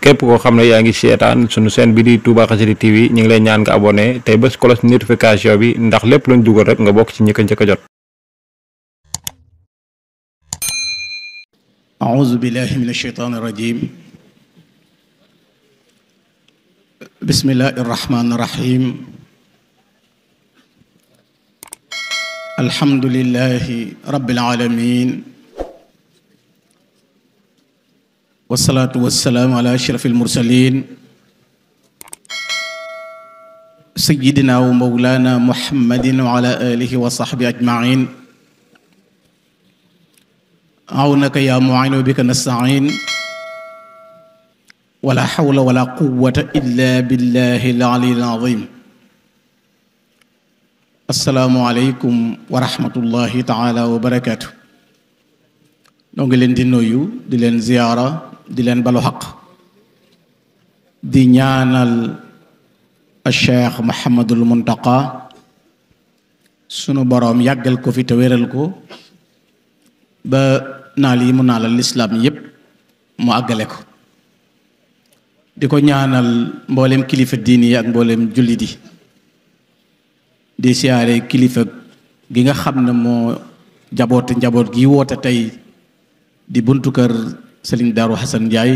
képp koo xam ne yaa ngi seetaan sunu chaîne bi di Touba Xassida TV ñu ngi lay ñaan nga abonné tey bés cloche notification bi ndax lépp luñ dugal rek nga bokk ci ñi ko njëkk a jot. أعوذ بالله من الشيطان الرجيم بسم الله الرحمن الرحيم الحمد لله رب العالمين والصلاة والسلام على أشرف المرسلين سيدنا ومولانا محمد وعلى آله وصحبه أجمعين عونك يا معين بك نستعين ولا حول ولا قوة إلا بالله العلي العظيم السلام عليكم ورحمة الله تعالى وبركاته نونغي لين دي نويو دي لين زيارة دي لين بالو حق دي ñaanal الشيخ محمد المنتقى sunu borom yàggal ko fi te wéral ko ba naal yi mu naalal lislaam yépp mu àggale ko di ko ñaanal mboolem kilifa diini yi ak mboolem jullit yi di siyaare kilifa gi nga xam ne moo jaboote njaboot gi woote tey di buntu kër Sëriñ Daaru Xasan Njaay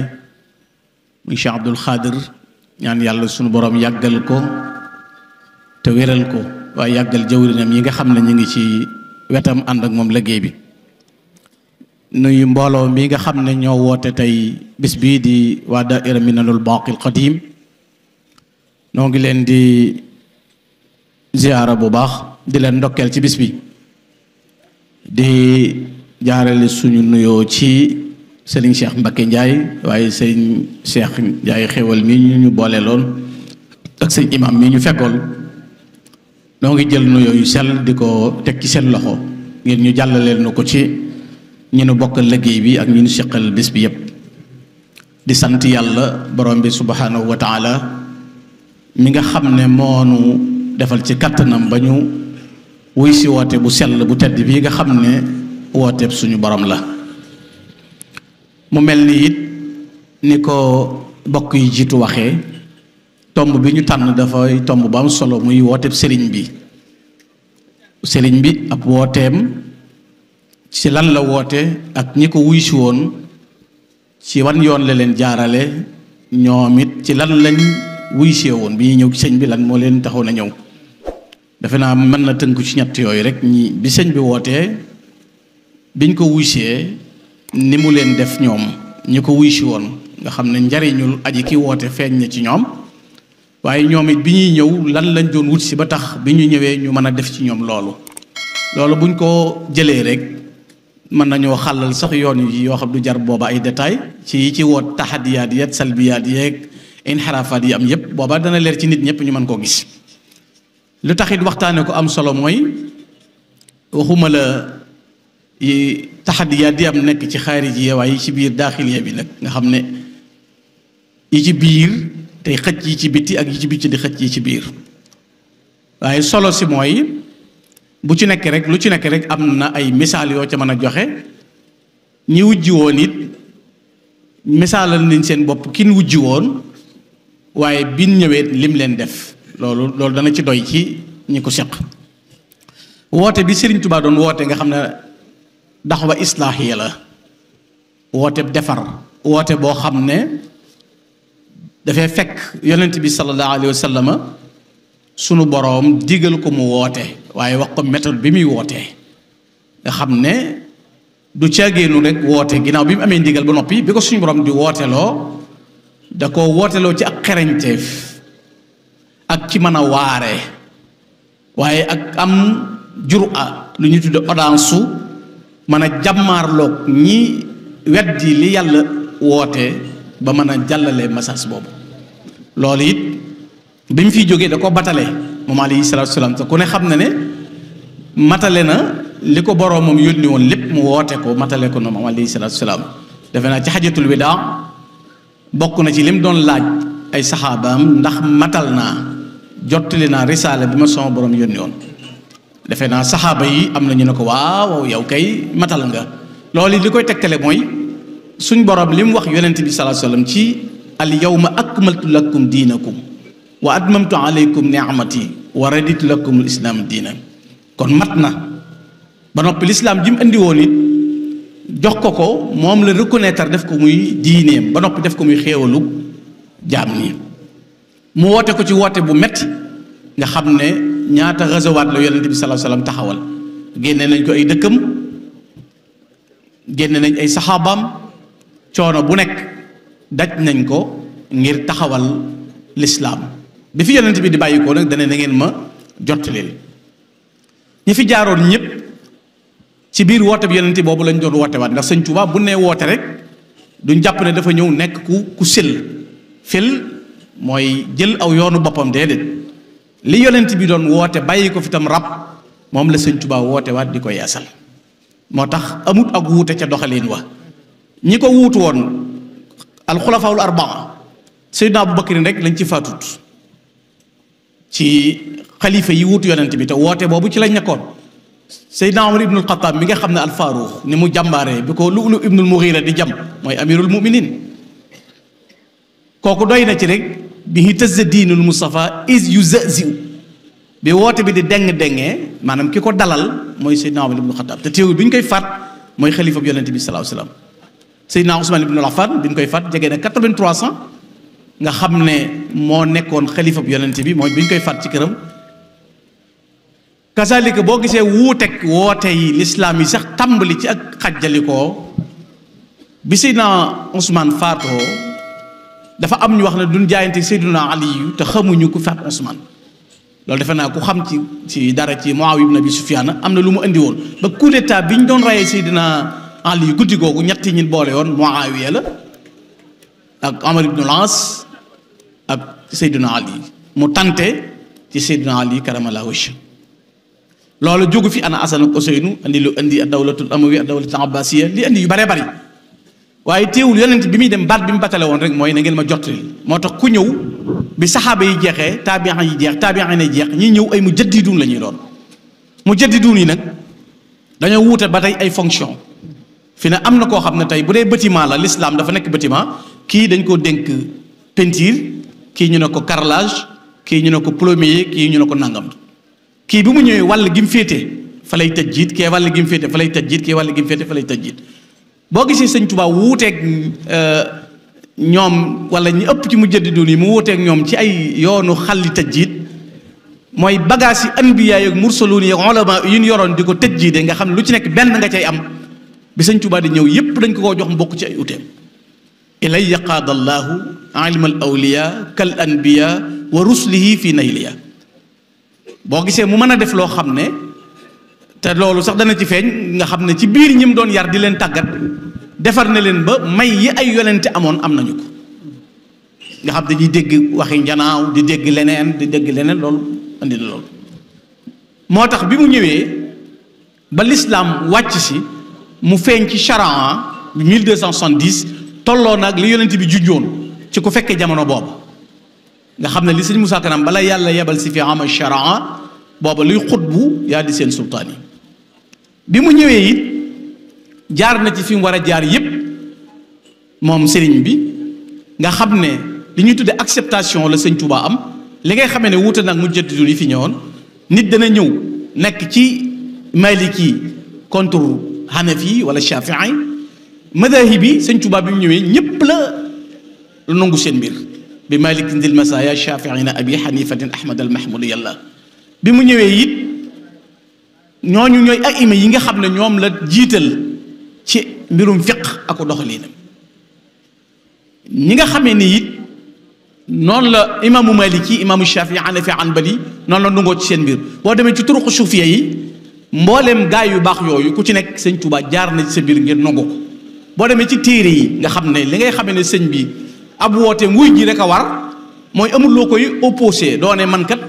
muy Cheikh Abdul Xaadir ñaan yàlla sunu borom yàggal ko te wéral ko waaye yàggal jawrinam yi nga xam ne ñu ngi ci wetam ànd ak moom liggéey bi nuyu mbooloo mi nga xam ne ñoo woote tey bis bii di waa daaira Minanul Baaqil Qadiim noo ngi leen di ziyaara bu baax di leen ndokkeel ci bis bi di jaarale suñu nuyoo ci Serigne Cheikh Mbacké Ndiaye waaye Serigne Cheikh Ndiaye xéwal mi ñu boole loon ak sëñ imam mi ñu fekkool noo ngi jël nuyoo yu sell di ko teg ci seen loxo ngir ñu jàllaleel na ko ci ñi nu bokkal liggéey bi ak ñi nu seqal bés bi yépp di sant yàlla borom bi subhanahu wa taala mi nga xam ne moonu defal ci kattanam ba ñu wuy si woote bu sell bu tedd bii nga xam ne wooteeb suñu borom la mu mel ni it ni ko bokk yi jiitu waxee tomb bi ñu tànn dafay tomb bu am solo muy wooteeb sëriñ bi ab wooteem ci lan la woote ak ñi ko wuy si woon ci wan yoon la leen jaarale ñoom it ci lan lañ wuy see woon bi ñuy ñëw ci sëñ bi lan moo leen taxoon a ñëw defe naa mën na tënku ci ñett yooyu rek ñi bi sëñ bi wootee biñ ko wuy see ni mu leen def ñoom ñi ko wuy si woon nga xam ne njariñul aji ki woote feeñ na ci ñoom waaye ñoom it bi ñuy ñëw lan lañ doon wut si ba tax bi ñu ñëwee ñu mën a def ci ñoom loolu buñ ko jëlee rek mën nañoo xàllal sax yoon yi yoo xam du jar booba ay détail ci yi ci woot taxadiyaat yeeg salbiyaat yeeg inxiraafaat yi am yépp booba dana leer ci nit ñëpp ñu mën koo gis lu taxit waxtaane ko am solo mooy waxuma la yi taxadiyaat yi am nekk ci xaarijiya waaye yi ci biir daaxiliya bi nag nga xam ne yi ci biir tey xëcc yi ci bitti ak yi ci bitti di xëcc yi ci biir waaye solo si mooy bu ci nekk rek lu ci nekk rek am na ay misaal yoo ca mën a joxe ñi wujji woon it misaalal nañ seen bopp kin wujji woon waaye bin ñëwee lim leen def loolu dana ci doy ci ñi ko seq woote bi Serigne Touba doon woote nga xam ne daxwa islaahiya la woote defar woote boo xam ne dafay fekk yonent bi sallallahu alayhi wa sallam sunu boroom digal ko mu woote waaye wax ko méthode bi muy wootee nga xam ne du caagéenu rek woote ginnaaw bi mu amee ndigal ba noppi bi ko suñu boroom di wooteloo da ko wooteloo ci ak xereñteef ak ci mën a waare waaye ak am jura lu ñu tudde audace su mën a jàmmaarloog ñi weddi li yàlla woote ba mën a jàllale message boobu loolu it bi mu fiy jógee da ko batale moom alayhi salaatu salaam te ku ne xam na ne matale na li ko boroomam yónni woon lépp mu woote ko matale ko na moom alayhi salaatu salaam defe naa ci xajatul widaa bokk na ci lim doon laaj ay saxaabaam ndax matal naa jottali naa risaale bi ma sama borom yónni woon defe naa saxaaba yi am na ñu ne ko waaw yow kay matal nga loolu li koy tegtale mooy suñ borom li mu wax yonent bi sallallahu alayhi wasallam ci al yawma akmaltu lakum diinakum wa atmamtu alaykum ni'mati wa raditu lakum al islaam diina. kon mat na ba noppi lislaam ji mu indi woon it jox ko moom la reconnaître def ko muy diineem ba noppi def ko muy xéewalu jaam nii mu woote ko ci woote bu metti nga xam ne ñaata gazawaat la yonent bi sallallahu alayhi wasallam taxawal génne nañ ko ay dëkkam génne nañ ay saxaabaam coono bu nekk daj nañ ko ngir taxawal lislaam bi fi yonent bi di bàyyi ko nag dana na ngeen ma jottaleel ñi fi jaaroon ñëpp ci biir woote bi yonent boobu lañ doon woote waat ndax sëñ Tuubaa bu nee woote rek duñ jàpp ne dafa ñëw nekk ku sël fël mooy jël aw yoonu boppam déedéet li yonent bi doon woote bàyyi ko fi tam rab moom la sëñ Tuubaa woote waat di ko yeesal moo tax amut ak wuute ca doxalin wa ñi ko wuutu woon alxulafaawul arbaa Seydina Abu Bakrin rek lañ ci faatut ci xalifa yi wuutu yonent bi te woote boobu ci lañ nekkoon Seydina Umar ibnul Xattaab mi nga xam ne alfaaruux ni mu jàmbaaree bi ko Lu'lu ibnul Mughira di jam mooy amirul muminin kooku doy na ci rek bi tazza diinul Mustafa is yu zaziw bi woote bi di deng-dengee maanaam ki ko dalal mooy Seydina Umar ibnul Xattaab te teewul bi ñu koy faat mooy xalifa bi yonent bi sallallahu alayhi wasallam Seydina Ousmane ibnul Affan bi ñu koy faat jege na 83 ans nga xam ne moo nekkoon xalifa bi yonent bi mooy bi ñu koy faat ci këram kasaalika boo gisee wuuteeg woote yi lislaam yi sax tàmbali ci ak xajjalikoo bi Seydina Ousmane faatoo dafa am ñu wax ne duñ jaayante Seydina Ali te xamuñu ku faat Ousmane loolu defe naa ku xam ci dara ci Muawiya ibn Abi Sufyaan am na lu mu indi woon ba coup d'état bi ñu doon rayee Seydina Ali guddi googu ñetti ñi boole woon Muawiya la ak Amar ibn al-As ak Seydina Ali mu tante ci Seydina Ali karamallahu wajhahu loolu jógu fi ana Asan ak Useynu andi lu indi ad-dawlatul amawiyya ad-dawlatul abbasiyya li andi yu bare bari waaye teewul yonent bi muy dem baat bi mu batale woon rek mooy na ngeen ma jottali moo tax ku ñëw bi saxaaba yi jeexee taabi'in yi jeex taabi'in yi jeex ñi ñëw ay mujaddiduun la ñuy doon mujaddiduun yi nag dañoo wuute ba tey ay fonction fi ne am na koo xam ne tey bu dee bâtiment la l'islam dafa nekk bâtiment kii dañ koo dénk peinture kii ñu ne ko carrelage kii ñu ne ko plombier kii ñu ne ko nangam kii bi mu ñëwee wàll gi mu féete fa lay tëj jiit kee wàll gi mu féete fa lay tëj jiit kee wàll gi mu féete fa lay tëj jiit boo gisee sëñ Tuubaa wuuteeg ñoom wala ñi ëpp ci mujaddiduun yi mu wuuteeg ñoom ci ay yoonu xalli tëj jiit mooy bagage yi anbiyaa yi ak mursaloon yi ak ulama yi ñu yoroon di ko tëj jiite nga xam ne lu ci nekk benn nga cay am bi sëñ Tuubaa di ñëw yépp dañ ko koo jox mbokk ci ay uteem ilay qaadallahu ilma al awliya kal anbiya wa rusulihi fi nayliya boo gisee mu mën a def loo xam ne te loolu sax dana ci feeñ nga xam ne ci biir ñi mu doon yar di leen tàggat defar na leen ba may yi ay yonente amoon am nañu ko nga xam dañuy dégg waxi njanaaw di dégg leneen loolu andi na loolu moo tax bi mu ñëwee ba lislaam wàcc si mu feeñ ci charaa 1270 tolloo nag li yonent bi junjoon ci ku fekkee jamono boobu nga xam ne li sëñ Musaa Kanam bala yàlla yebal si fi ama charaa booba luy xutbu yaa di seen sultaan yi bi mu ñëwee it jaar na ci fi mu war a jaar yépp moom sëriñ bi nga xam ne li ñuy tuddee acceptation la sëñ Tuubaa am li ngay xamee ne wuute nag mujaddiduun yi fi ñëwoon nit dana ñëw nekk ci maliki contre hanafi wala shafii madahib yi sëñ Tuubaa bi mu ñëwee ñépp la nangu seen mbir bi malikin dil masaya shafiina abi hanifatin ahmad al mahmud yàlla bi mu ñëwee it ñooñu ñooy aima yi nga xam ne ñoom la jiital ci mbirum fiq ak doxalinam ñi nga xamee ni it noonu la imaamu maliki imaamu shafii hanafi hanbali noonu la nungoo ci seen mbir boo demee ci turuq suufiya yi mbooleem gaay yu baax yooyu ku ci nekk sëñ Tuubaa jaar na ci sa mbir ngir nangu ko boo demee ci téere yi nga xam ne li ngay xamee ne sëñ bi ab woote nguy ji rek a war mooy amul loo koy opposé doone man kat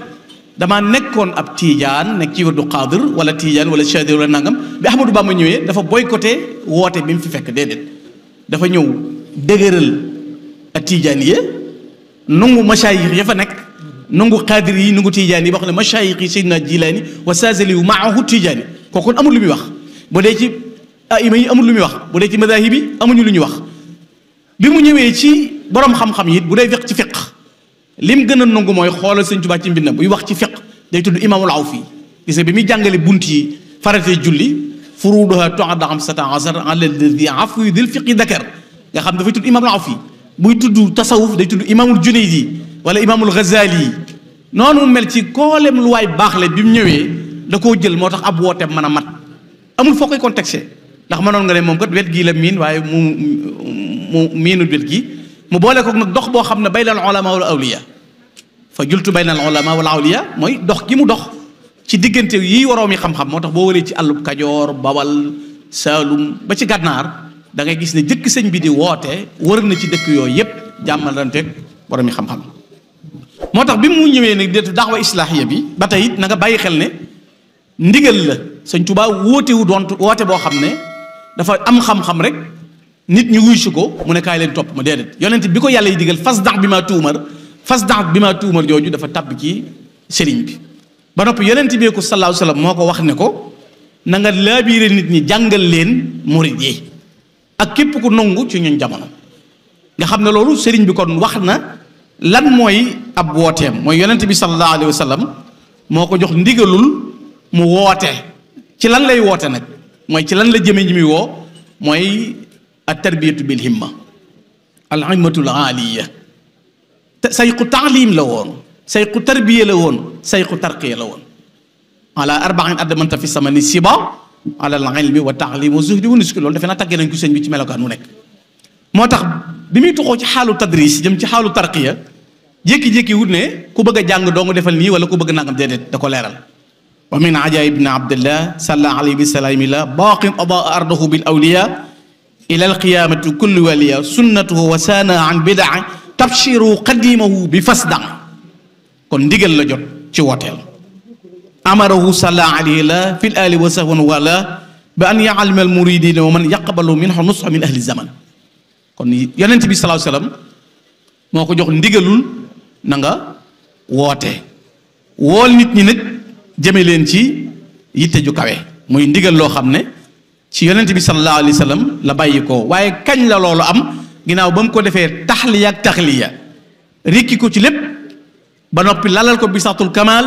dama nekkoon ab tiijaan nekk ci wirdu qaadir wala tiijaan wala chadir wala nangam bi Ahmadou Bamba ñëwee dafa boycotté woote bi mu fi fekk déedéet dafa ñëw dëgëral ak tiijaan yi nungu masaayix ya fa nekk nungu qaadir yi nungu tiijaan yi ba xam ne masaayix yi Seydina Jilaani wa Saazali yu maahu tiijaan yi kooku amul lu muy wax bu dee ci aima yi amul lu muy wax bu dee ci madahib yi amuñu lu ñuy wax bi mu ñëwee ci borom xam-xam yi bu dee fiq ci fiq lim gën a nangu mooy xoolal sëñ Tuubaa ci mbindam buy wax ci fiq day tudd imaamul Awfi gis nga bi muy jàngale bunt yi faratee julli furuuduha tu'addu xamsata ashar ala alladi afwi dil fiqi dakar nga xam dafay tudd imaamul Awfi buy tudd tasawuf day tudd imaamul Junaydi wala imaamul Ghazali noonu mu mel ci koolem lu waay baax le bi mu ñëwee da koo jël moo tax ab wooteem mën a mat amul foo koy contexte ndax mënoon nga ne moom kat wet gii la miin waaye mu miinul wet gi mu boole ko nag dox boo xam ne baynal ulama wal awliya fa jultu baynal ulama wal awliya mooy dox gi mu dox ci diggante yi waroo mi xam-xam moo tax boo waree ci àllub Kajoor Bawal Saalum ba ci gànnaar da ngay gis ne jëkk sëñ bi di woote wër na ci dëkk yooyu yépp jàmmalanteeg waroo mi xam-xam moo tax bi mu ñëwee nag def daawa islaahiya bi ba tey it na nga bàyyi xel ne ndigal la sëñ Tuubaa wootewu doon woote boo xam ne dafa am xam-xam rek nit ñi wuy si ko mu ne kaay leen topp ma déedéet yonent bi ko yàlla yi digal fasda' bimaa tu'mar jooju dafa tabb ci sëriñ bi ba noppi yonent bi ko sallallahu alayhi wa sallam moo ko wax ne ko na nga laabiire nit ñi jàngal leen murid yi ak képp ku nangu ci ñun jamono nga xam ne loolu sëriñ bi kon wax na lan mooy ab wooteem mooy yonent bi sallallahu alayhi wa sallam moo ko jox ndigalul mu woote ci lan lay woote nag mooy ci lan la jëme ñi muy woo mooy at tarbiyatu bil himma al himmatul aaliya sayqu taalim la woon sayqu tarbiya la woon sayqu tarqiya la woon ala arba'in addamanta fi samani siba ala al ilmi wa taalim wa zuhdi wa nuski loolu defe naa tàggee nañ ko sëñ bi ci melokaan mu nekk moo tax bi muy tuxoo ci xaalu tadris jëm ci xaalu tarqiya jékki-jékki wut ne ku bëgg a jàng doo nga defal nii wala ku bëgg nangam déedéet da ko leeral wa min ajaib ibn abdillah salla alayhi bi salaamillah baqin adaa ardahu bil awliya ila alqiyamati kulli waliya sunnatuhu wa sana an bidaa tabshiru qadimahu bi fasda kon ndigal la jot ci wooteel amarahu salla alayhi la fi l ali wa sahwan wala bi an ya'lama al muridina wa man yaqbalu minhu nusha min ahli zaman kon yonent bi sallallahu alayhi wasallam moo ko jox ndigalul na nga woote wool nit ñi nag jëme leen ci yitte ju kawe muy ndigal loo xam ne ci yonent bi sallallahu alayhi wasallam la bàyyi ko waaye kañ la loolu am ginnaaw ba mu ko defee taxliya ak taxliya rikki ko ci lépp ba noppi lalal ko bisatul kamal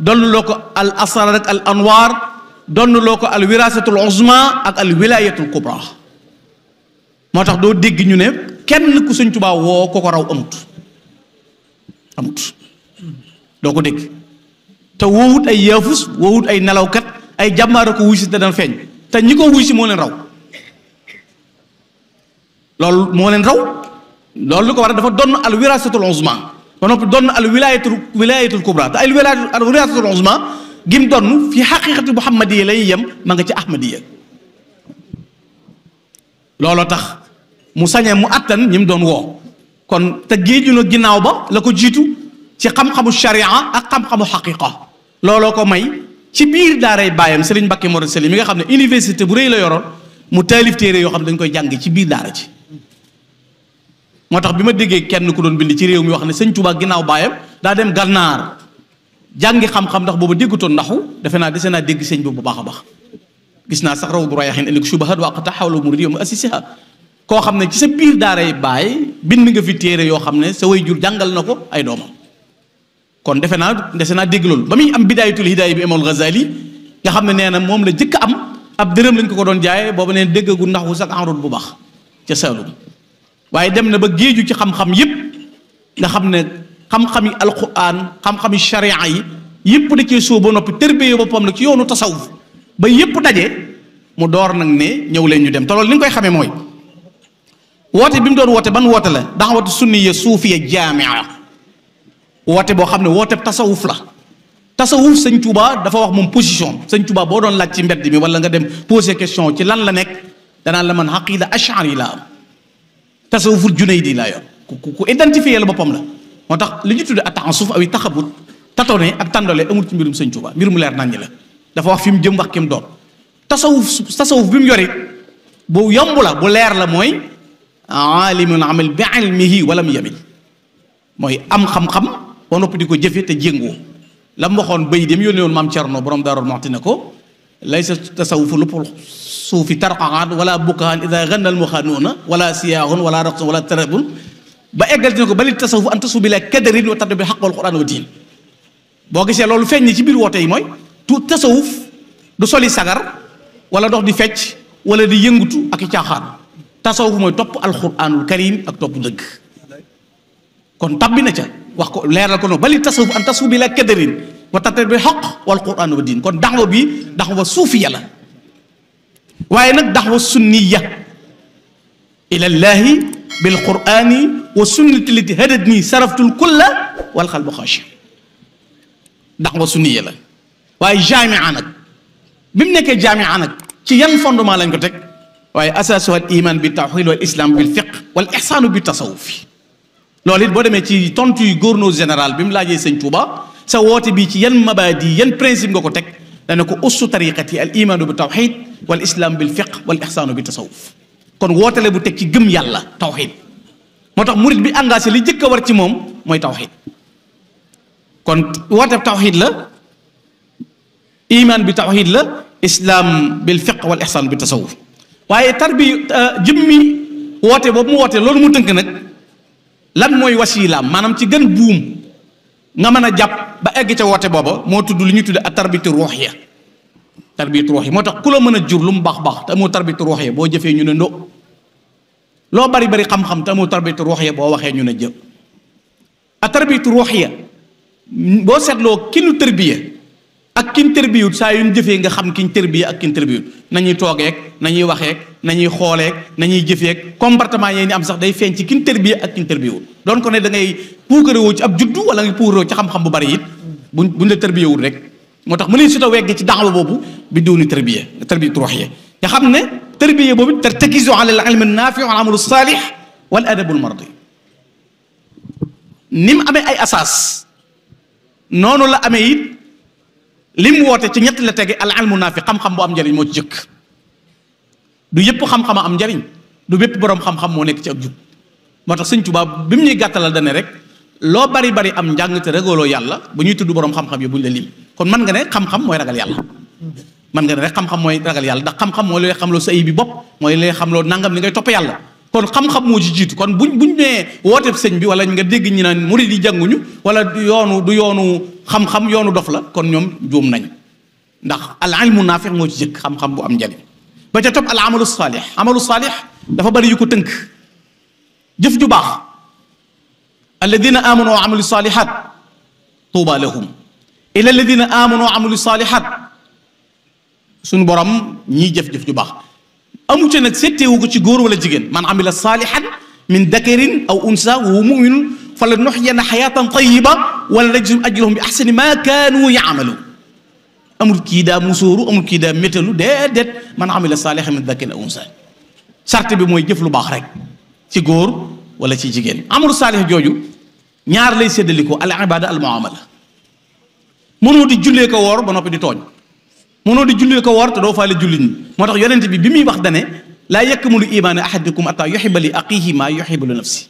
donn loo ko al asrar ak al anwar donn loo ko al wirasatul uzma ak al wilayatul kubra moo tax doo dégg ñu ne kenn ku Sëñ Tuubaa woo ko ko raw amut doo ko dégg te woowut ay yaafus woowut ay nelawkat ay jàmbaara ko wuy si te dana feeñ te ñi ko wuy si moo leen raw loolu moo leen raw loolu li ko war a dafa donn al wirasatul uzma ba noppi donn al wilayatul kubra te al wirasatul uzma gim donn fi xaqiqati muhammadiya lay yem ma nga ci ahmadiya looloo tax mu sañee mu attan ñi mu doon woo kon te géeju na ginnaaw ba la ko jiitu ci xam-xamu sharia ak xam-xamu xaqiqa looloo ko may ci biir daaray baayam Serigne Mbacké Mor Sali mi nga xam ne université bu rëy la yoroon mu taalif téere yoo xam ne dañ koy jàng ci biir daara ci moo tax bi ma déggee kenn ku doon bind ci réew mi wax ne Sëñ Tuubaa ginnaaw baayam daa dem gànnaar jàngi xam-xam ndax boobu déggutoon ndaxu defe naa dese naa dégg sëñ bi bu baax a baax gis naa sax raw du rayaxin indi ko subahat waqata xawla muridi mu assisiha koo xam ne ci sa biir daaray baay bind nga fi téere yoo xam ne sa way jur jàngal na ko ay doomam kon defe naa dese naa dégg loolu ba muy am bidaayatul hidaaya bi Imam Ghazali nga xam ne nee na moom la jëkk am ab dërëm lañ ko doon jaayee booba neen déggagu ndaxu sax enroute bu baax ca Saalum waaye dem na ba géeju ci xam-xam yépp nga xam ne xam-xami alquran xam-xami sharia yi yépp da cee soo ba noppi tërbiyee boppam nag ci yoonu tasawuf ba yépp daje mu door nag ne ñëw leen ñu dem te loolu li nga koy xamee mooy woote bi mu doon woote ban woote la daxawatu sunniya suufiya jaamia woote boo xam ne woote tasawuf la tasawuf Sëñ Tuubaa dafa wax moom position Sëñ Tuubaa boo doon laaj ci mbedd mi wala nga dem poser question ci lan la nekk danaan la man aqida ash'ari laa am tasawuful junaydi laa yor ku identifier la boppam la moo tax li ñu tudde at-ta'assuf aw taxabut tatone ak tàndale amul ci mbirum Sëñ Tuubaa mbir mu leer naññ la dafa wax fi mu jëm wax ki mu doon tasawuf bi mu yori bu yomb la bu leer la mooy aalimun amal bi ilmihi walam yamil mooy am xam-xam ba noppi di ko jëfe te jéngoo la mu waxoon bay dem yónnee woon maam Cerno borom Daaru Muxti ne ko laysa tasawufu luppul suufi tarqaxaan wala bukkaan ida ganna al muxaanuuna wala siyaaxun wala raqsun wala tarabun ba eggal dina ko bali tasawuf an tasu bi la kadarin wa taddu bi haqq wal quran wa diin boo gisee loolu feeñ ni ci biir woote yi mooy tout tasawuf du soli sagar wala dox di fecc wala di yëngutu ak i caaxaan tasawuf mooy topp alquranul karim ak topp dëgg kon tabbi na ca wax ko leeral ko noonu bali tasawuf an tasu bi la kadarin wa taddu bi haqq wal quran wa diin kon daxwa bi daxwa suufiya la waaye nag daxwa sunniya ila llahi bil qurani wa sunnati lati hadatni saraftul kulla wal qalbu xaashi daxwa sunniya la waaye jaamia nag bi mu nekkee jaamia nag ci yan fondement lañ ko teg waaye asaasu al iman bi tawxid wal islam bil fiq wal ihsaanu bi tasawuf loolu it boo demee ci tontu yu gouverneur général bi mu laajee sëñ Touba sa woote bi ci yan mabaadi yan principe nga ko teg dana ko ussu tariqati al imaanu bi tawxid wal islam bil fiq wal ihsaanu bi tasawuf kon wootale bu teg ci gëm yàlla tawxid moo tax murit bi engagé li jëkk a war ci moom mooy tawxid kon woote tawxid la iman bi tawxid la islam bil fiq wal ihsaan bi tasawuf waaye tarbi jëmmi woote boobu mu woote loolu mu tënk nag lan mooy wasilaam maanaam ci gën buum nga mën a jàpp ba egg ca woote booba moo tudd li ñuy tudde ak tarbiyatu ruuxiya tarbiyatu ruuxiya moo tax ku la mën a jur lu mu baax baax te amoo tarbiyatu ruuxiya boo jëfee ñu ne ndo loo bari bari xam-xam te amoo tarbiyatu ruuxiya boo waxee ñu ne jë ak tarbiyatu ruuxiya boo seetloo ki nu tërbiya ak kin tërbiyut saa yu ñu jëfee nga xam kiñ tërbiya ak kin tërbiyut nañuy toogeek nañuy waxeek nañuy xooleek nañuy jëfeek comportement yi ni am sax day feeñ ci kin tërbiya ak kin tërbiyut doon ko ne da ngay puukarewoo ci ab juddu wala nga puukarewoo ci xam-xam bu bari it buñ la tërbiyawut rek moo tax mu ne su ta wegg ci daxawa boobu bi dooni tërbiya tarbiyatu ruuxiya nga xam ne tërbiya boobu tartakizu ala al ilm an-naafi wal amalu saalih wal adabul mardi ni mu amee ay asaas noonu la amee it li mu woote ci ñett la tege al ilmu naafi xam-xam bu am njariñ moo ci jëkk du yëpp xam-xam a am njariñ du bépp boroom xam-xam moo nekk ci ak jub moo tax sëñ Tuubaa bi mu ñuy gàttalal dane rek loo bari bari am njàng te ragaloo yàlla bu ñuy tudd boroom xam-xam yi bu ñu la lim kon mën nga ne xam-xam mooy ragal yàlla mën nga ne rek xam-xam mooy ragal yàlla ndax xam-xam mooy lay xamloo sa ay bi bopp mooy lay xamloo nangam li ngay topp yàlla kon xam-xam moo ci jiitu kon buñ nee wooteeb sëñ bi wala nga dégg ñi naan murid yi jànguñu wala yoonu du yoonu xam-xam yoonu dof la kon ñoom juum nañ ndax al ilmu naafi moo ci jëkk xam-xam bu am njariñ ba ca topp al amalu saalih dafa bari yu ko tënk jëf ju baax alladina amanu wa amilu salihat tuuba lahum ila alladina amanu wa amilu salihat suñu borom ñiy jëf-jëf ju baax amu ca nag setteewu ko ci góor wala jigéen man amila salihan min dakarin aw unsa wa huwa muminun fala nuxyana xayatan tayiba wala najzum ajrahum bi axsani ma kaanu yaamalu amul kii daa musóoru amul kii daa métalu déedéet man amila salihan min dakarin aw unsa sart bi mooy jëf lu baax rek ci góor wala ci jigéen amalu saalih jooju ñaar lay séddaliko al ibada al muamala mënoo di jullee ko woor ba noppi di tooñ mënoo di jullee ko woor te doo faale jullit ñi moo tax yonent bi muy wax dane laa yakmulu imaanu ahadikum ataa yuhibba li aqihi maa yuhibbu li nafsi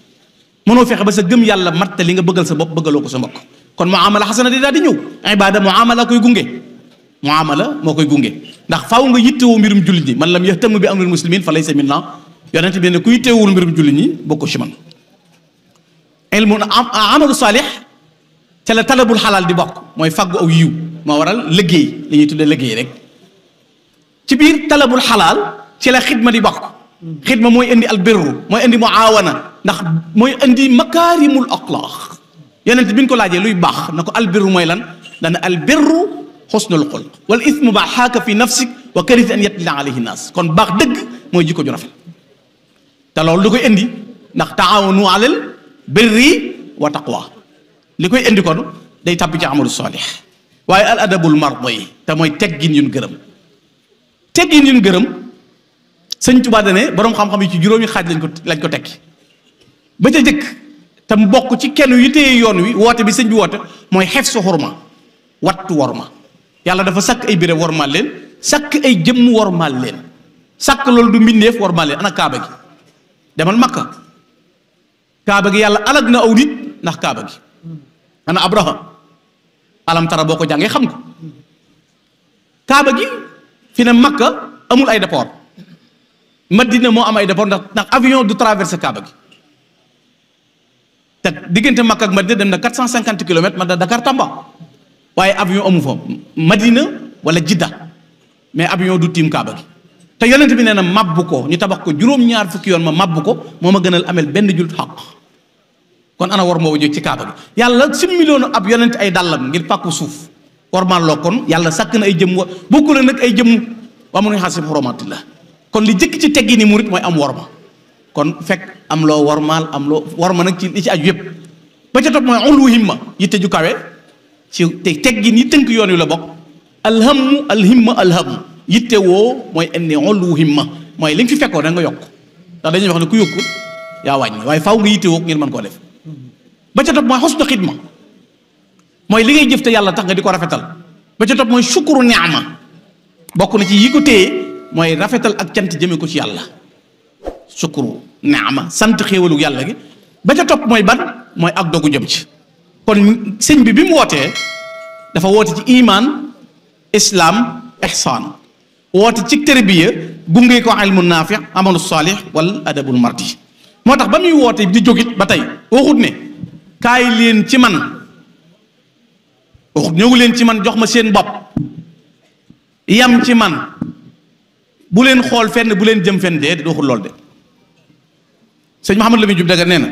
mënoo fexe ba sa gëm yàlla matte li nga bëggal sa bopp bëggaloo ko sa mbokk kon muamala xasana di daal di ñëw ibada muamala koy gunge muamala moo koy gunge ndax faaw nga yittewoo mbirum jullit ñi man lam yahtam bi amril muslimin fa laysa minna yonent bi ne ku yitteewul mbirum jullit ñi bokko ci man ilmu amalu saalih ca la talabul xalaal di bokk mooy fàggu aw yiw moo waral liggéey li ñuy tuddee liggéey rek ci biir talabul xalaal ci la xidma di bokk xidma mooy indi albirru mooy indi muawana ndax mooy indi makaarimul axlaaq yonent bi ñu ko laajee luy baax na ko albirru mooy lan dana albirru xusnul xulq wal ismu ba xaaka fi nafsik wa karita an yatlila alayhi naas kon baax dëgg mooy jikko ju rafet te loolu da koy indi ndax taawanu alal birri wa taqwa li koy indi kon day tàbbi ci amalu saalih waaye al adabul mardi te mooy teggin yun gërëm teggin yun gërëm sëñ Tuubaa dane boroom xam-xam yi ci juróomi xaaj lañ ko tekki ba ca jëkk te mu bokk ci kenn yu téye yoon wi woote bi sëñ bi woote mooy xef su xurma wattu worma yàlla dafa sakk ay béréb wormaal leen sakk ay jëmm wormaal leen sakk loolu du mbindeef wormaal leen ana kaaba gi demal makka kaaba gi yàlla alag na aw nit ndax kaaba gi ana abraha alam tara boo ko jàngee xam ko kaaba gi fi ne makka amul ay aéroport madina moo am ay aéroport ndax avion du traversé kaaba gi te diggante Makka ak Madina dem na 450 kilomètres man da Dakar Tamba waaye avion amu fa Madina wala Jidda mais avion du tiim Kaaba gi te yonent bi nee na mabbu ko ñu tabax ko juróom-ñaar fukki yoon ma mabbu ko moo ma gënal amel benn jullit xaq kon ana war moo jóg ci Kaaba gi yàlla simmiloonu ab yonent ay dàllam ngir pàkku suuf warmaan loo kon yàlla sàkk na ay jëm wa bokkul nag ay jëm waa mënuñ xasib xoromatillah kon li jëkk ci teggi ni murit mooy am worma kon fekk am loo wormaal am loo worma nag ci li ci aju yëpp ba ca topp mooy ulu himma yitte ju kawe ci te teggin yi tënk yoon yu la bokk alhammu alhimma alhamu yitte woo mooy indi ulu himma mooy li nga fi fekkoo da nga yokk ndax dañuy wax ne ku yokkul yaa wàññi waaye faaw nga yitte woo ngeen mën koo def ba ca topp mooy xusnu xidma mooy li ngay jëf te yàlla tax nga di ko rafetal ba ca topp mooy sukuru ni'ma bokk na ci yi ko téye mooy rafetal ak cant jëme ko ci yàlla sukuru ni'ma sant xéewalu yàlla gi ba ca topp mooy ban mooy ak dogu jëm ci kon sëñ bi mu wootee dafa woote ci iman islam ihsan woote ci tarbiya gunge ko ilmu naafi amalu saalih wal adabul mardi moo tax ba muy woote di jógit ba tey waxut ne kaay leen ci man waxut ñëw leen ci man jox ma seen bopp yam ci man bu leen xool fenn bu leen jëm fenn dee waxut lool de sëñ Mouhamadou Lamine Diop Dagana nee na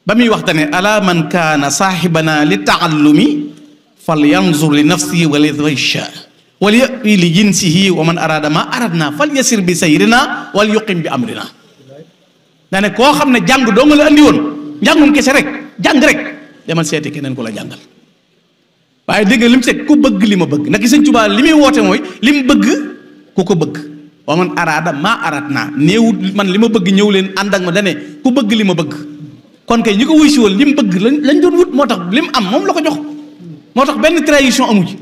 ba muy waxtane ala man kaana saaxibana li taallumi fal yanzur li nafsihi wala yatawasha wal yawi li jinsihi wa man arada ma aradna fal yasir bi sayrina wal yuqim bi amrina daa ne koo xam ne jàng doo nga la andi woon njàngum kese rek jàng rek demal seeti keneen ku la jàngal waaye dégg nga li mu seet ku bëgg li ma bëgg nag sëñ Tuubaa li muy woote mooy li mu bëgg ku ko bëgg wa man arada ma aradna néewut man li ma bëgg ñëw leen ànd ak ma dane ku bëgg li ma bëgg kon kay ñi ko wuy si woon li mu bëgg lañ doon wut moo tax li mu am moom la ko jox moo tax benn trahison amu ci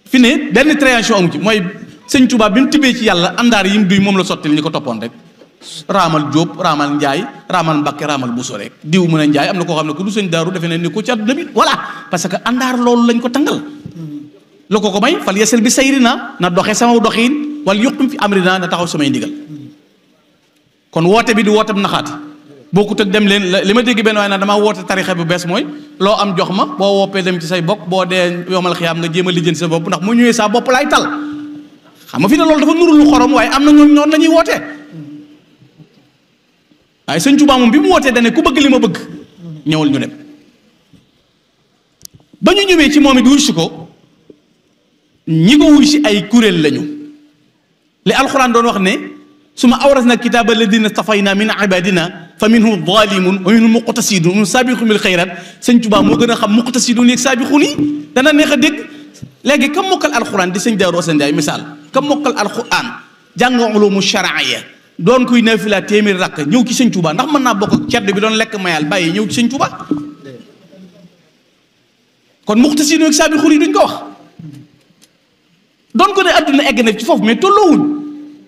fi ne benn trahison amu ci mooy sëñ Tuubaa bi mu tibbee ci yàlla àndaar yi mu duy moom la sotti li ñu ko toppoon rek raamal Jóob raamal Njaay raamal Mbakke raamal Buso rek diw mu ne Njaay am na koo xam ne ku du sëñ Daaru defe ne ni ko ci àdduna bi voilà parce que àndaar loolu lañ ko tangal lu ko may fal yesel bi sayri na doxe sama doxiin wala yuqim fi amrina na taxaw samay ndigal kon woote bi di woote bu naxaati bokkut ak dem leen li ma dégg benn waaye nag damaa woote tarixa bu bees mooy loo am jox ma boo woppee dem ci say bokk boo dee yomal xiyaam nga jéem a lijjanti sa bopp ndax mu ñëwee saa bopp laay tal xam nga fi ne loolu dafa nuru lu xorom waaye am na ñoom ñoon la ñuy wootee waaye sëñ Tuubaa moom bi mu wootee dane ku bëgg li ma bëgg ñëwal ñu dem ba ñu ñëwee ci moom it wuy si ko ñi ko wuy si ay kuréel lañu li alxuraan doon wax ne suma awrasna kitaaba alladina stafayna min ibadina fa minhum zalimun wa minhum muqtasidun wa minhum sabiqun bil xayrat sëñ Tuubaa moo gën a xam muqtasidun yeeg sabiqun yi dana neex a dégg léegi kam mokkal alxuraan di sëñ Daaru Asan Njaay misaal kam mokkal alxuraan jàng ulumu sharaaya doon kuy nafila téeméer rakk ñëw ci sëñ Tuubaa ndax mën naa bokk ak cedd bi doon lekk mayal bàyyi ñëw ci sëñ Tuubaa kon muqtasidun ak sabiqun yi duñ ko wax doon ko ne adduna egg na ci foofu mais tolloowuñ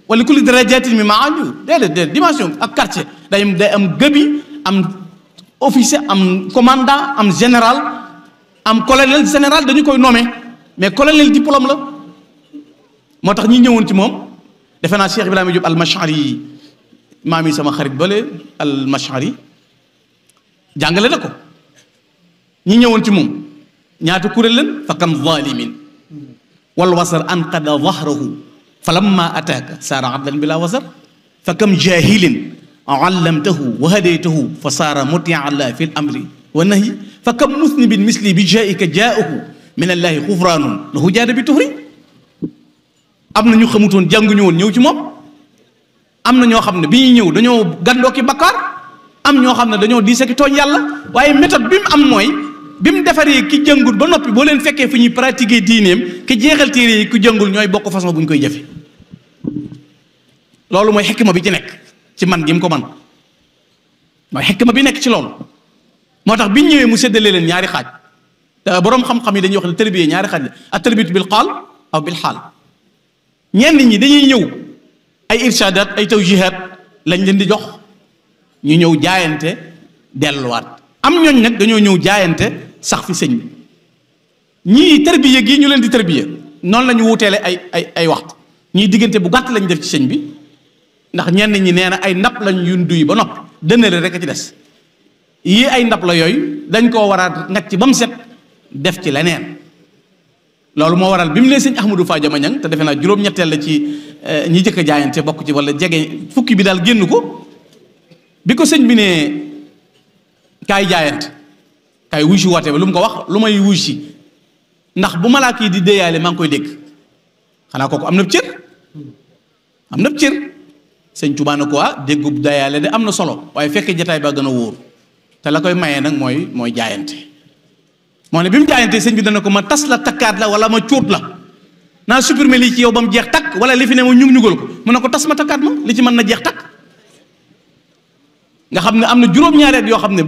wala kulli darajatin mi maa aju déedéet dimension ak quartier day am gëbi am officier am commandant am général am colonel général dañu koy nommé mais colonel diplôme la moo tax ñi ñëwoon ci moom defe naa Cheikh Ibrahima Diop al-Mash'ari maam yi sama xarit bale al-Mash'ari jàngale na ko ñi ñëwoon ci moom ñaata kuréel leen fa kam zalimin wal wasar anqada zahrahu fa lamma ataaka saara adlan bila wasar fa kam jahilin allamtahu wa hadaytahu fa saara mutian la fi l amri wa nahyi fa kam musnibin misli bi jaika jaahu min allahi xufraanun lahu jaada bi tuhri am na ñu xamutoon jànguñu woon ñëw ci moom am na ñoo xam ne bi ñuy ñëw dañoo gandoo ki bakkaar am ñoo xam ne dañoo diise ki tooñ yàlla waaye méthode bi mu am mooy bi mu defaree ki jëngul ba noppi boo leen fekkee fu ñuy pratiquer diineem ki jeexal téere yi ku jëngul ñooy bokk façon bu ñu koy jëfe loolu mooy xikma bi ci nekk ci man gi mu ko man mooy xikma bi nekk ci loolu moo tax biñ ñëwee mu séddale leen ñaari xaaj te boroom xam-xam yi dañuy wax ne tarbiyee ñaari xaaj la ak tarbiyatu bil qaal aw bil xaal ñenn ñi dañuy ñëw ay irshadaat ay tawjihaat lañ leen di jox ñu ñëw jaayante delluwaat am ñooñ nag dañoo ñëw jaayante sax fi sëñ bi ñii tarbiya gii ñu leen di tarbiya noonu la ñu wuuteele ay waxtu ñii diggante bu gàtt lañ def ci sëñ bi ndax ñenn ñi nee na ay ndab lañ yun duy ba noppi dënnale rek a ci des yii ay ndab la yooyu dañ koo war a ngacc ba mu set def ci leneen loolu moo waral bi mu nee sëñ Ahmadou Fadiama Niang te defe naa juróom-ñetteel la ci ñi jëkk a jaayante bokk ci wala jege fukki bi daal génn ko bi ko sëñ bi ne kaay jaayante kaay wuy si woote ba lu mu ko wax lu may wuy si ndax bu malaaka yi di déeyaale maa ngi koy dégg xanaa kooku am na cër am na cër sëñ Tuubaa na ko déggub déeyaale de am na solo waaye fekk jataay ba gën a wóor te la koy mayee nag mooy jaayante moo ne bi mu jaayante sëñ bi dana ko ma tas la takkaat la wala ma cuut la naa supprimer lii ci yow ba mu jeex takk wala li fi ne ma ñug-ñugal ko mu ne ko tas ma takkaat ma li ci mën na jeex takk nga xam ne am na juróom-ñaareet yoo xam ne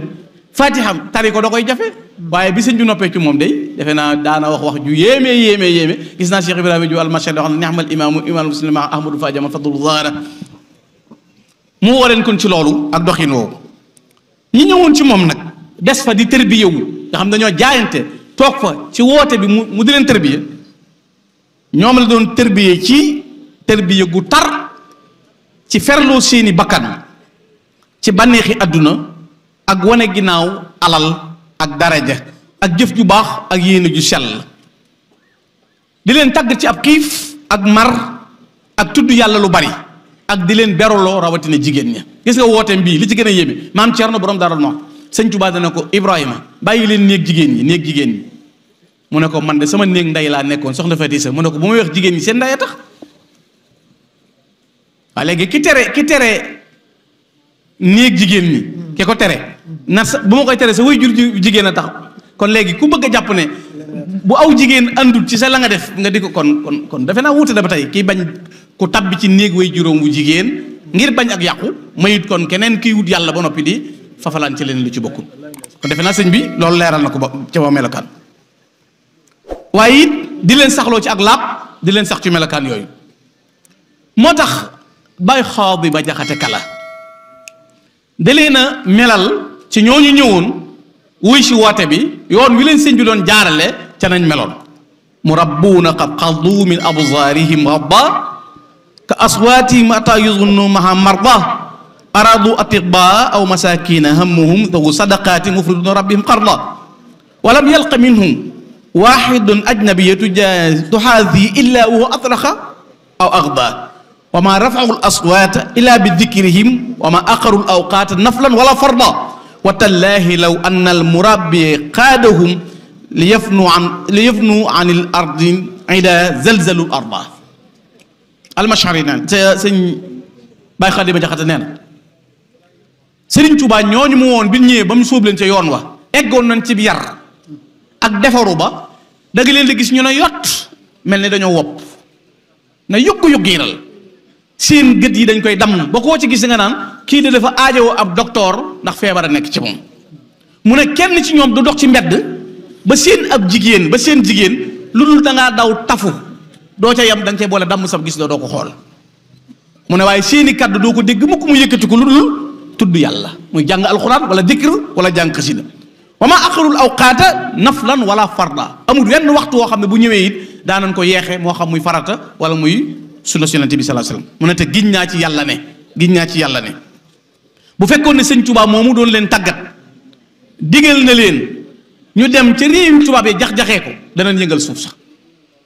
fatiha tari ko da koy jafe waaye bi sëñ bi noppee ci moom day defe naa daana wax ju yéeme gis naa Cheikh Ibrahima Diouf almashhad yoo xam ne ni'mal imaamu muslim Ahmadou Fadiama fadlu zahara mu woo leen kon ci loolu ak doxin woowu ñi ñëwoon ci moom nag des fa di tërbiye wu nga xam dañoo jaayante toog fa ci woote bi mu di leen tërbiye ñoom la doon tërbiye ci tërbiye gu tar ci ferloo seeni bakkan ci bànneexi àdduna ak wane ginnaaw alal ak daraja ak jëf ju baax ak yéene ju sell di leen tàggat ci ab xiif ak mar ak tudd yàlla lu bari ak di leen beroloo rawatina jigéen ña gis nga wooteem bii li ci gën a yéeme maam Cerno borom Daaru Muxti sëñ Tuubaa dana ko Ibrahima bàyyi leen néeg jigéen ñi mu ne ko man de sama néeg nday laa nekkoon soxna Faty Issa mu ne ko bu may wax jigéen ñi seen nday a tax waa léegi ki tere néeg jigéen ñi ki ko tere na sa bu ma koy tere sa way jur jigéen a tax kon léegi ku bëgg a jàpp ne bu aw jigéen andul ci sa la nga def nga di ko kon defe naa wuute da ba tey kii bañ ku tabbi ci néeg way juróom wu jigéen ngir bañ ak yàqu mayit kon keneen kiy wut yàlla ba noppi di fafalaan ci leen lu ci bokkul kon defe naa sëñ bi loolu leeral na ko ba ca waa melokaan waaye it di leen saxloo ci ak laab di leen sax ci melokaan yooyu moo tax bay xaw bi ba jaxate kala da leen a melal ci ñooñu ñëwoon wuy si woote bi yoon wi leen sëñ bi doon jaarale ca nañ meloon murabbuuna qad xadu min absaarihim rabba ka aswaatihim ata yuzunnu maha marda aradu atibaa aw masakina hammuhum dawu sadaqaati mufriduna rabbihim qarda walam yalqa minhum waxidun ajnabiyatu tuxaadi illa wa atraxa aw agda wa ma rafacu al-aswaata illa bi dikrihim wa ma aqaru al-awqaata naflan wala farda wa tallaahi law anna al-murabbi qaadahum li yafnu an al-ardi ida zalzalu al-arda al-mashari naan sëñ Baay Xaadima Jaxate nee na Sëriñ Tuubaa ñooñu mu woon bi ñëwee ba mu sóob leen ca yoon wa eggoon nañ ci yar ak defaru ba da nga leen di gis ñu ne yott mel ni dañoo wopp na yugg-yuggiiral seen gët yi dañ koy damm ba koo ci gis nga naan kii de dafa aajowoo ab docteur ndax feebar a nekk ci moom mu ne kenn ci ñoom du dox ci mbedd ba seen ab jigéen ba seen jigéen lu dul da ngaa daw tafu doo ca yem da nga cay boole damm sab gis doo ko xool mu ne waaye seeni kaddu doo ko dégg mukk mu yëkkati ko lu dul tudd yàlla muy jàng alxuraan wala dikr wala jàng xasida wa ma aqarul awqaata naflan wala farda amul wenn waxtu woo xam ne bu ñëwee it daanañ ko yeexe moo xam muy farata wala muy sunna si Yonent bi sallallahu alayhi wasallam mu ne te giñ naa ci yàlla ne bu fekkoon ne sëñ Tuubaa moomu doon leen tàggat digal na leen ñu dem ca réewi tubaab yi jax-jaxee ko danañ yëngal suuf sax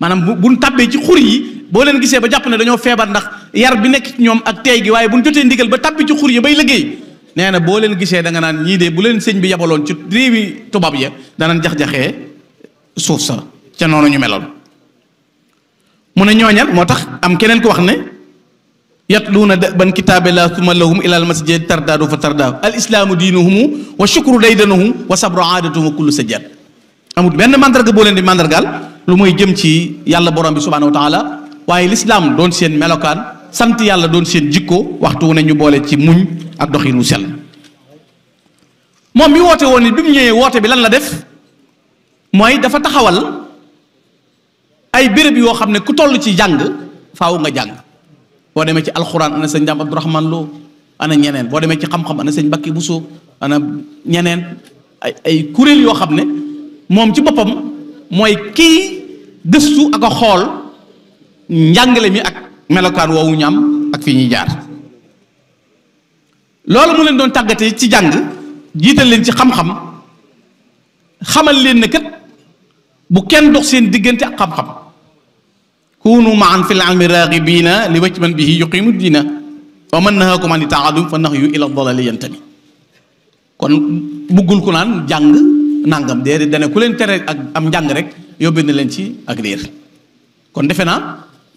maanaam buñ tàbbee ci xur yi boo leen gisee ba jàpp ne dañoo feebar ndax yar bi nekk ci ñoom ak tey gi waaye buñ jotee ndigal ba tàbbi ci xur yi bay liggéey nee na boo leen gisee da nga naan ñii de bu leen sëñ bi yabaloon ci réewi tubaab ya danañ jax-jaxee suuf sa ca noonu ñu meloon mu ne ñooñal moo tax am keneen ko wax ne yatluuna ban kitaabillah summa lahum ila al masjid tardaadu fa tardaadu al islaamu diinuhumu wa shukru daydanuhum wa sabru aadatuhum wa kullu sajjad amul benn mandarga boo leen di mandargaal lu mooy jëm ci yàlla borom bi subhanahu wa taala waaye lislaam doon seen melokaan sant yàlla doon seen jikko waxtu wu ne ñu boole ci muñ ak doxin wu sell moom mi woote woon ni bi mu ñëwee woote bi lan la def mooy dafa taxawal ay béréb yoo xam ne ku toll ci jàng faaw nga jàng boo demee ci alxuraan ana sëñ Daam Abdourahman Lo ana ñeneen boo demee ci xam-xam ana sëñ Mbàkke Buso ana ñeneen ay kuréel yoo xam ne moom ci boppam mooy kii gëstu ak a xool njàngale mi ak melokaan woowu ñam ak fi ñuy jaar loolu mu leen doon tàggatee ci jàng jiital leen ci xam-xam xamal leen ne kat bu kenn dox seen diggante ak xam-xam kunu maan fi l ilmi raagibina li wajhi man bihi yuqimu diina wa man nahaakum an taallum fa nahyu ila dalali yantami kon buggul ku naan jàng nangam déedéet dane ku leen tere ak am njàng rek yóbbe na leen ci ak réer kon defe naa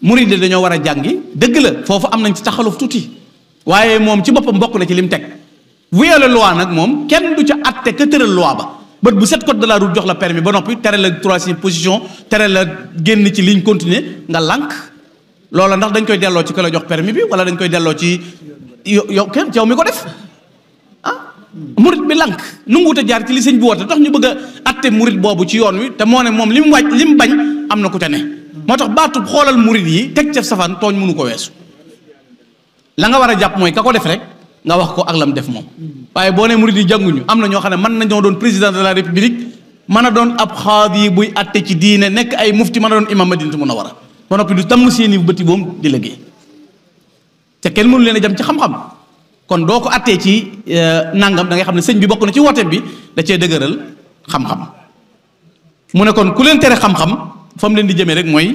murid dañoo war a jàngi dëgg la foofu am nañ ci taxaluf tuuti waaye moom ci boppam bokk na ci lim teg wéyale loi nag moom kenn du ca atte ka tëral loi ba bët bu set code de la route jox la permis ba noppi tere la troisième position tere la génn ci ligne continue nga lànk loola ndax dañ koy delloo ci ka la jox permis bi wala dañ koy delloo ci yow kenn yow mi ko def murit bi lànk nanguwut a jaar ci li sëñ bi woote tax ñu bëgg a atte murit boobu ci yoon wi te moo ne moom li mu bañ am na ku te ne moo tax baatub xoolal murit yi teg ca safaan tooñ mënu ko weesu la nga war a jàpp mooy ka ko def rek nga wax ko ak lam def moom waaye boo ne murit yi jànguñu am na ñoo xam ne mën nañoo doon président de la république mën a doon ab xaadi buy atte ci diine nekk ay mufti mën a doon imam Madinatu Munawwara ba noppi du tàmm seeni bëti boom di liggéey te kenn mënu leen a jam ci xam-xam kon doo ko attee ci nangam da ngay xam ne sëñ bi bokk na ci wooteem bi da cee dëgëral xam-xam mu ne kon ku leen tere xam-xam fa mu leen di jëmee rek mooy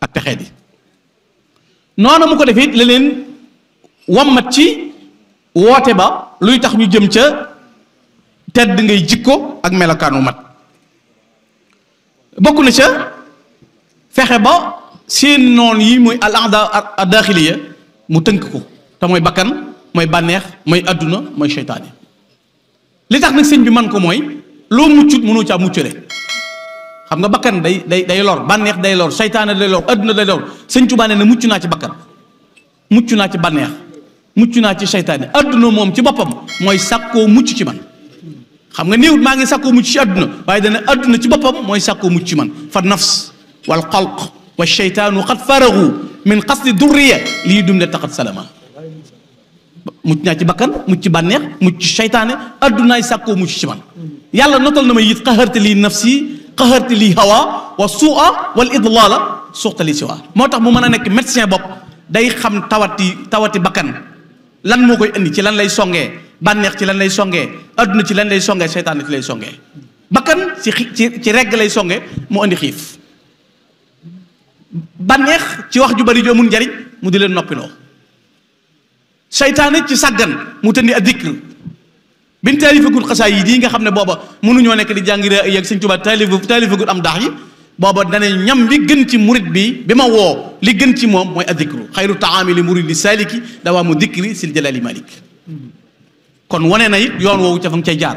ak texee di noonu mu ko defee la leen wammat ci woote ba luy tax ñu jëm ca tedd ngay jikko ak melokaanu mat bokk na ca fexe ba seen noon yi muy al aada daaxiliya mu tënk ko te mooy bakkan mooy bànneex mooy adduna mooy seytaane li tax nag sëñ bi man ko mooy loo muccut mënoo caa muccale xam nga bakkan day lor bànneex day lor seytaane day lor adduna day lor sëñ Tuubaa nee na mucc naa ci bakkan mucc naa ci bànneex mucc naa ci seytaane adduna moom ci boppam mooy sàkkoo mucc ci man xam nga néewut maa ngi sàkkoo mucc ci adduna waaye dana adduna ci boppam mooy sàkkoo mucc ci man fa nafs wal xalq wa seytaanu xat faragu min qasdi durriya lii dum ne taxat salama mucc naa ci bakkan mucc ci bànneex mucc ci seytaane addunaay sàkkoo mucc ci man yàlla notal na ma it qaharti lii nafsi qaharti lii hawa wa suua wal idlaala suxtali siwa moo tax mu mën a nekk médecin bopp day xam tawati bakkan lan moo koy indi ci lan lay songee bànneex ci lan lay songee adduna ci lan lay songee seytaane ci lay songee bakkan ci regg lay songee mu indi xiif bànneex ci wax ju bari joo mun njariñ mu di leen noppiloo seytaane ci sàggan mu tëndi ak dikr bin taalifagul xasaa yi nga xam ne booba mënuñoo nekk di jàngi rek ak Sëñ Tuubaa taalifagul am daax yi booba dana ñam bi gën ci murit bi ma woo li gën ci moom mooy addikru xayru taami li murid li saaliki dawaa mu dikri sil jalali malik kon wane na it yoon woowu ca fa nga cay jaar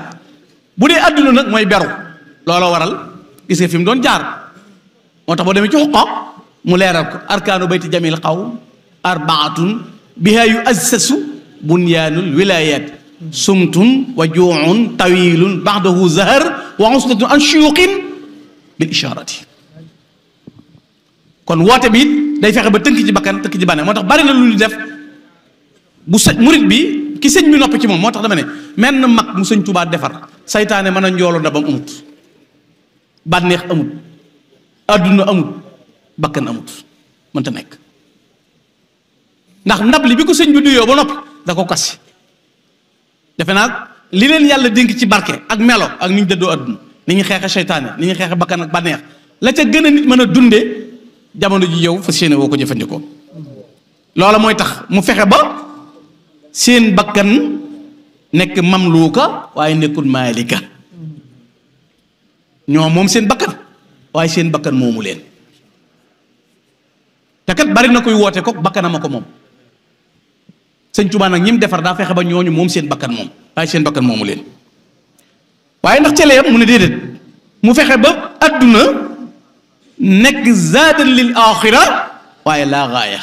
bu dee adduna nag mooy beru looloo waral gis nga fi mu doon jaar moo tax boo demee ci xuqa mu leeral ko arkaanu bayti jamil qawm arbaatun biha yu assasu bunyaanul wilayat sumtun wa juucun tawilun baxdahu zahar wa uslatun an shuyuqin bil isharati kon woote bi it day fexe ba tënk ci bakkan tënk ci bànne moo tax bari na lu ñu def bu sëñ murit bi ki sëñ bi noppi ci moom moo tax dama ne menn mag mu sëñ Tuubaa defar saytaane mën a njoolu ndabam amut bànneex amut adduna amut bakkan amut mënta nekk ndax ndab li bi ko sëñ bi duyoo ba noppi da ko kasi defe naa li leen yàlla dénk ci barke ak melo ak ni ñu dëddoo adduna ni ñu xeexe seytaane ni ñu xeexe bakkan ak bànneex la ca gën a nit mën a dundee jamono ji yow fas yéene woo ko jëfandikoo loola mooy tax mu fexe ba seen bakkan nekk mamluuka waaye nekkul maalika ñoo moom seen bakkan waaye seen bakkan moomu leen te kat bari na koy woote ko bakkanama ko moom sëñ Tuubaa nag ñi mu defar daa fexe ba ñooñu moom seen bakkan moom waaye seen bakkan moomu leen waaye ndax ca leeyam mu ne déedéet mu fexe ba adduna nekk zaadan lil axira waaye laa gaaya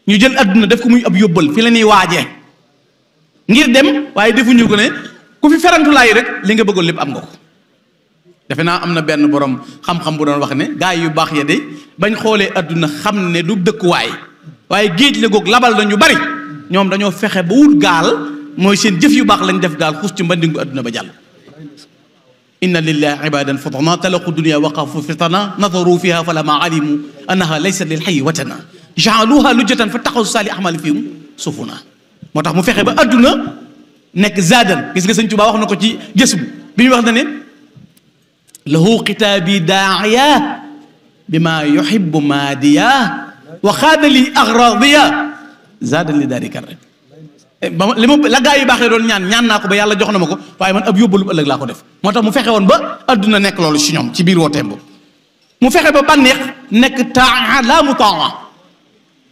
ñu jël adduna def ko muy ab yóbbal fi la ñuy waajee ngir dem waaye defuñu ko ne ku fi ferantulaay rek li nga bëggoon lépp am nga ko defe naa am na benn borom xam-xam bu doon wax ne gaa yu baax ya de bañ xoolee adduna xam ne du dëkkuwaay waaye géej la goog labal na ñu bari ñoom dañoo fexe ba wut gaal mooy seen jëf yu baax lañ def gaal xus ci mbandingu adduna ba jàll inna lillahi ibadan fatana talaqu dunia waqafu fitana nadaru fiha falama alimu annaha laysa lil xayi watana jaaluha lujjatan fa taxaw saali ahmali fihum sufuna moo tax mu fexe ba adduna nekk zaadan. Gis nga sëñ Tuubaa wax na ko ci gës bi ñu wax na ne lahu xitaabi daaiya bima yuhibbu maadiya wa xaadali agradiya zaadan li daari karre. li ma la gaa yi baaxee doon ñaan naa ko ba yàlla jox na ma ko, waaye man ab yóbbalu ëllëg laa ko def. moo tax mu fexe woon ba adduna nekk loolu si ñoom ci biir wooteem boobu. mu fexe ba bànneex nekk taa laa mutaa,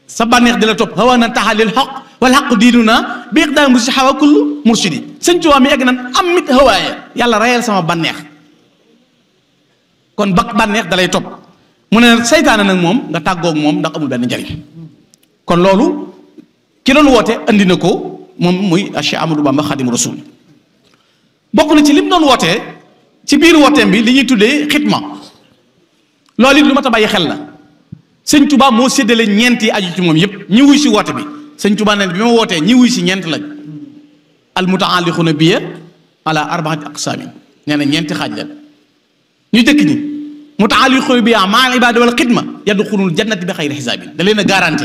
sa bànneex di la topp hawa na taxa lil xaq wal xaq diinu naa bi iqdaam bu si xawa kullu murshidi. sëñ Tuubaa mi egg nan am mit hawaaya, yàlla rayal sama bànneex. kon bànneex da lay topp. mu ne seytaane nag moom nga tàggoog moom ndax amul benn njariñ. kon loolu ki doon woote andi na ko moom muy Cheikh Ahmadou Bamba Xaadimu Rasuul. bokk na ci lim doon wootee ci biir wooteem bi li ñuy tuddee xitma. loolu it lu ma ta bàyyi xel la. sëñ Tuubaa moo séddale ñeent yi aju ci moom yépp ñi wuy si woote bi. sëñ Tuubaa ne bi ma wootee ñi wuy si ñeent lañ. al mutaalliquuna biya ala arbaati aqsaamin, nee na ñeenti xaaj la. ñu dëkk ñi mutaalliquuna biya maa al ibaada wal xidma yadxulul jannati bi xayri xisaabin, da leen a garanté.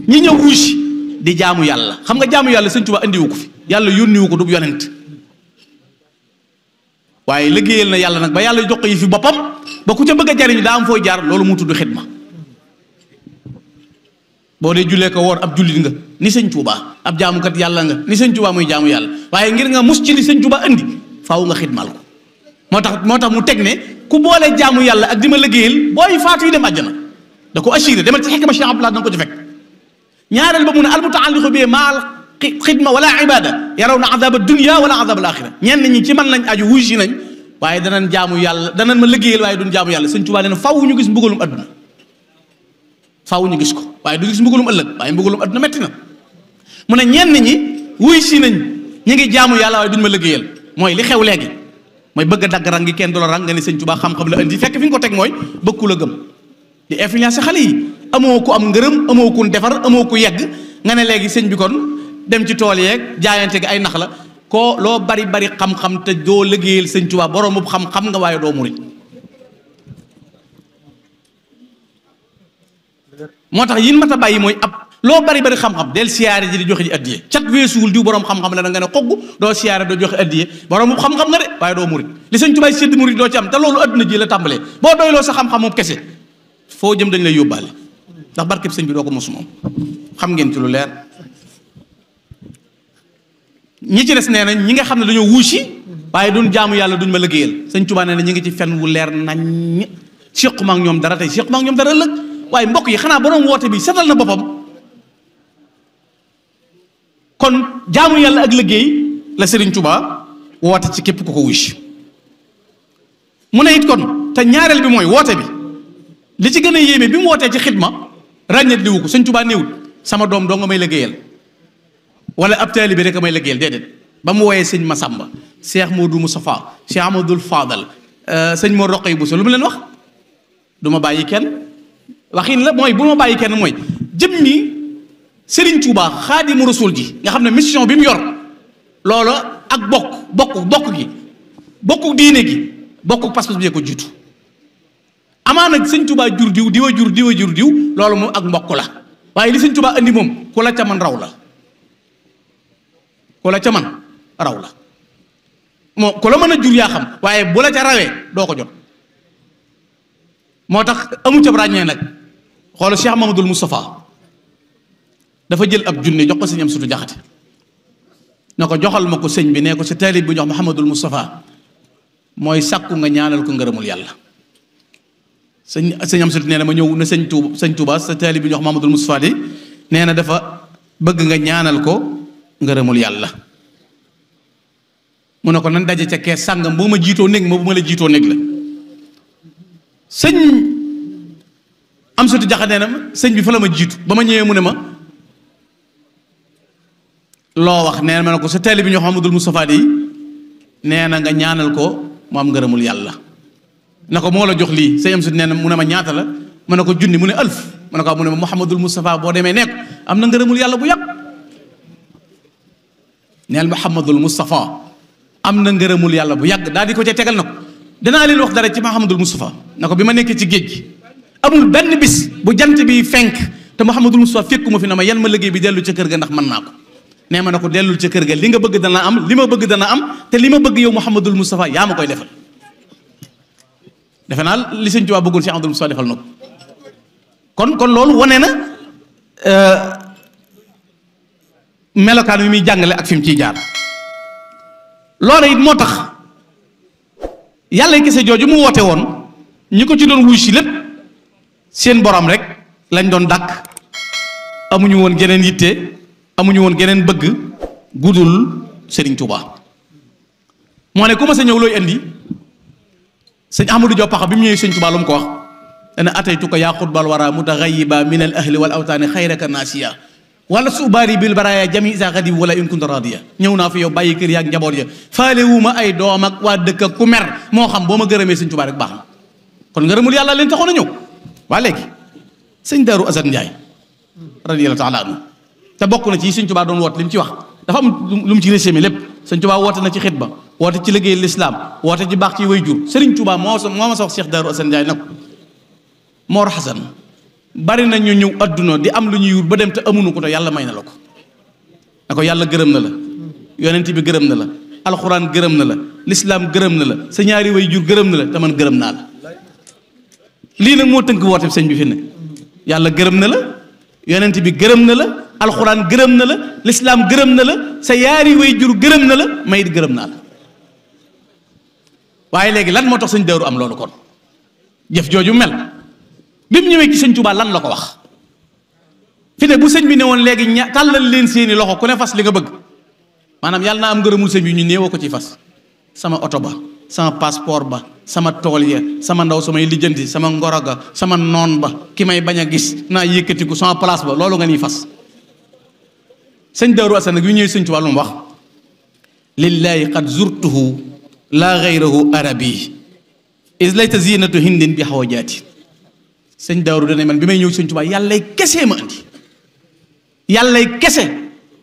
ñi ñëw wuy si di jaamu yàlla. xam nga jaamu yàlla sëñ Tuubaa andiwu ko fi, yàlla yónniwu ko du yonent, waaye liggéeyal na yàlla nag ba yàlla jox ko yi fi boppam ba ku ca bëgg a jariñu daa am fooy jaar. loolu mu tudd xidma. boo dee jullee ko woor ab jullit nga ni sëñ Tuubaa, ab jaamukat yàlla nga ni sëñ Tuubaa muy jaamu yàlla, waaye ngir nga mus ci li sëñ Tuubaa andi faaw nga xidmal ko. moo tax mu teg ne ku boole jaamu yàlla ak di ma liggéeyal booy faatu yi dem àjjana. da ko assuré, demal ci xikma Cheikh Abdoulaye danga ko ci fekk. ñaareel ba mu ne al mutaalliqu bi maal xidma wala ibada yaraw na azab dunya wala azab al axira. ñenn ñi ci man lañ aju wuy si nañ waaye danañ jaamu yàlla, danañ ma liggéeyal waaye duñ jaamu yàlla. sëñ Tuubaa nee na faaw ñu gis mbugalum adduna, faaw ñu gis ko waaye du gis mbugalum ëllëg, waaye mbugalum adduna metti na. mu ne ñenn ñi wuy si nañ ñu ngi jaamu yàlla waaye duñ ma liggéeyal. mooy li xew léegi mooy bëgg a dagg rang gi kenn du la rang nga ne sëñ Tuubaa xam-xam la indi, fekk fi nga ko teg mooy bëgg ku la gëm di influencer xale yi. amoo ko am ngërëm, amoo ku defar, amoo ku yegg, nga ne léegi sëñ bi kon dem ci tool yeeg jaayante gi ay nax la. ko loo bari bari xam-xam te doo liggéeyal sëñ Tuubaa boroomu xam-xam nga waaye doo murit. moo tax yin mat a bàyyi mooy ab loo bari bari xam-xam del siyaare ji di joxe ji addiye. cat weesuwul diw borom xam-xam la da nga ne xogg doo siyaare doo joxe addiye boroomu xam-xam nga de waaye doo murit. li sëñ Tuubaa sédd murit doo ci am te loolu adduna ji la tàmbalee. boo doyloo sa xam-xam moom kese foo jëm dañ lay yóbbaale ndax barkeb sëñ bi doo ko mos moom xam ngeen ci lu leer. ñi ci des nee na ñi nga xam ne dañoo wuusi waaye duñ jaamu yàlla duñ ma liggéeyal. sëñ Tuubaa nee na ñi ngi ci fen wu leer nañ. séquma ak ñoom dara tey séquma ak ñoom dara ëllëg. waaye mbokk yi xanaa borom woote bi setal na boppam. kon jaamu yàlla ak liggéey la Sëriñ Tuubaa woote ci képp ku ko wuusi. mu ne it kon te ñaareel bi mooy woote bi li ci gën a yéeme bi mu wootee ci xidma ràññat liwu ko. sëñ Tuubaa néewut sama doom doo nga may liggéeyal wala ab taalibe bi rek a may liggéeyal, déedéet. ba mu wooyee sëñ Masamba, Cheikh Modou Moustapha, Cheikh Amadou Fadal, sëñ Mor Roqay Bousso lu mu leen wax? du ma bàyyi kenn. waxin la mooy bu ma bàyyi kenn mooy jëmmi Sëriñ Tuubaa Xaadimu Rasuul ji nga xam ne mission bi mu yor loola ak bokk gi bokku diine gi bokku pas-pas bi ko jiitu. amaana sëñ Tuubaa jur diw diwa jur diw loolu moom ak mbokk la, waaye li sëñ Tuubaa andi moom ku la ca man raw la, ku la ca man raw la. moo ku la mën a jur yaa xam, waaye bu la ca rawee doo ko jot. moo tax amu ca ràññee nag. xoolal Cheikh Mamadul Moustapha dafa jël ab junne jox ko sëñ Amsatu Jaxate na ko joxal ma ko sëñ bi nee ko sa taalib bi jox Mouhamadul Moustapha mooy sàkku nga ñaanal ko ngërëmul yàlla. sëñ Amsatu nee na ma ñëw na sëñ Touba sa taalib bi jox Mouhamadul Moustapha di nee na dafa bëgg nga ñaanal ko ngërëmul yàlla. mu ne ko nan daje ca kees sàngam boo ma jiitoo néeg ma bu ma la jiitoo néeg la. sëñ Amsatu Jaxate nee na sëñ bi fa la ma jiitu ba ma ñëwee mu ne ma loo wax nee na ma ne ko sa taalib bi ñoo Mouhamadul Moustapha di nee na nga ñaanal ko mu am ngërëmul yàlla. na ko moo la jox lii sëñ Amsatu nee na mu ne ma ñaata la mu ne ko junni mu ne alf mu ne ko mu ne ma Mouhamadul Moustapha boo demee nekk am na ngërëmul yàlla bu yàgg. neel Mouhamadul Moustapha am na ngërëmul yàlla bu yàgg daal di ko ca tegal na ko danaa leen wax dara ci Mouhamadul Moustapha na ko bi ma nekkee ci géej gi amul benn bis bu jant bi fenk te Mouhamadul Moustapha fekkuma fi na ma yan ma liggéey bi dellu ca kër ga ndax mën naa ko. nee ma ne ko dellul ca kër ga li nga bëgg dana am li ma bëgg dana am te li ma bëgg yow Mouhamadul Moustapha yaa ma koy defal defe naa li sëñ Tuubaa bëggoon Cheikh Abdoul Moustapha defal na ko kon loolu wane na melokaan wi muy jàngale ak fi mu ciy jaar loolu it moo tax yàlla kese jooju mu woote woon ñi ko ci doon wuy si lépp seen borom rek lañ doon dàkk amuñu woon geneen yitte amuñu woon geneen bëgg gudul Serigne Touba moo ne ku ma sa ñëw looy indi sëñ Ahmadou Diop Paxa bi mu ñëwee sëñ Touba lu mu ko wax dana ataytu ko yaa xutbal wara mutaxayiba min al ahli wal awtaani xayraka naasiya wala subaari bil baraaya jami isa xadib wala in kunta radiya ñëw naa fi yow bàyyi kër yaak njaboot ya faale wu ma ay doom ak waa dëkk ak ku mer moo xam boo ma gërëmee sëñ Touba rek baax na kon ngërëmul yàlla leen taxoon a ñëw waa léegi sëñ Daaru Asan Njaay radiyallahu taala anhu te bokk na ci sëñ Touba doon woote li mu ci wax dafa am lu mu ci résumé lépp sëñ Touba woote na ci xitba woote ci liggéey lislaam woote ci baax ci way jur Sëriñ Touba moo ma sa wax Cheikh Daaru Asan Njaay nag Mor Xasan bari na ñu ñëw adduna di am lu ñuy wut ba dem te amuñu ko te yàlla may na la ko na ko yàlla gërëm na la yonent bi gërëm na la alxuraan gërëm na la lislaam gërëm na la sa ñaari way jur gërëm na la te man gërëm naa la lii nag moo tënk woote sëñ bi fi ne yàlla gërëm na la yonent bi gërëm na la alxuraan gërëm na la lislaam gërëm na la sa yaari way jur gërëm na la may it gërëm naa la waaye léegi lan moo tax sëñ Daaru am loolu kon jëf jooju mel bi mu ñëwee ci sëñ Touba lan la ko wax fi ne bu sëñ bi ne woon léegi tàllal leen seeni loxo ku ne fas li nga bëgg maanaam yàlla naa am ngërëmul sëñ bi ñu néewoo ko ci fas sama oto ba sama passeport ba sama tool ya sama ndaw samay lijjanti sama ngoro ga sama noon ba ki may bañ a gis naa yëkkatiku sama place ba loolu nga nii fas sëñ Daaru Asan nag yu ñëwee sëñ Touba lu mu wax lillahi qad zurtuhu laa gayrahu arabi is layta zinatu hindin bi xawajaati sëñ Daaru dana man bi may ñëw sëñ Touba yàllay kese ma andi yàllay kese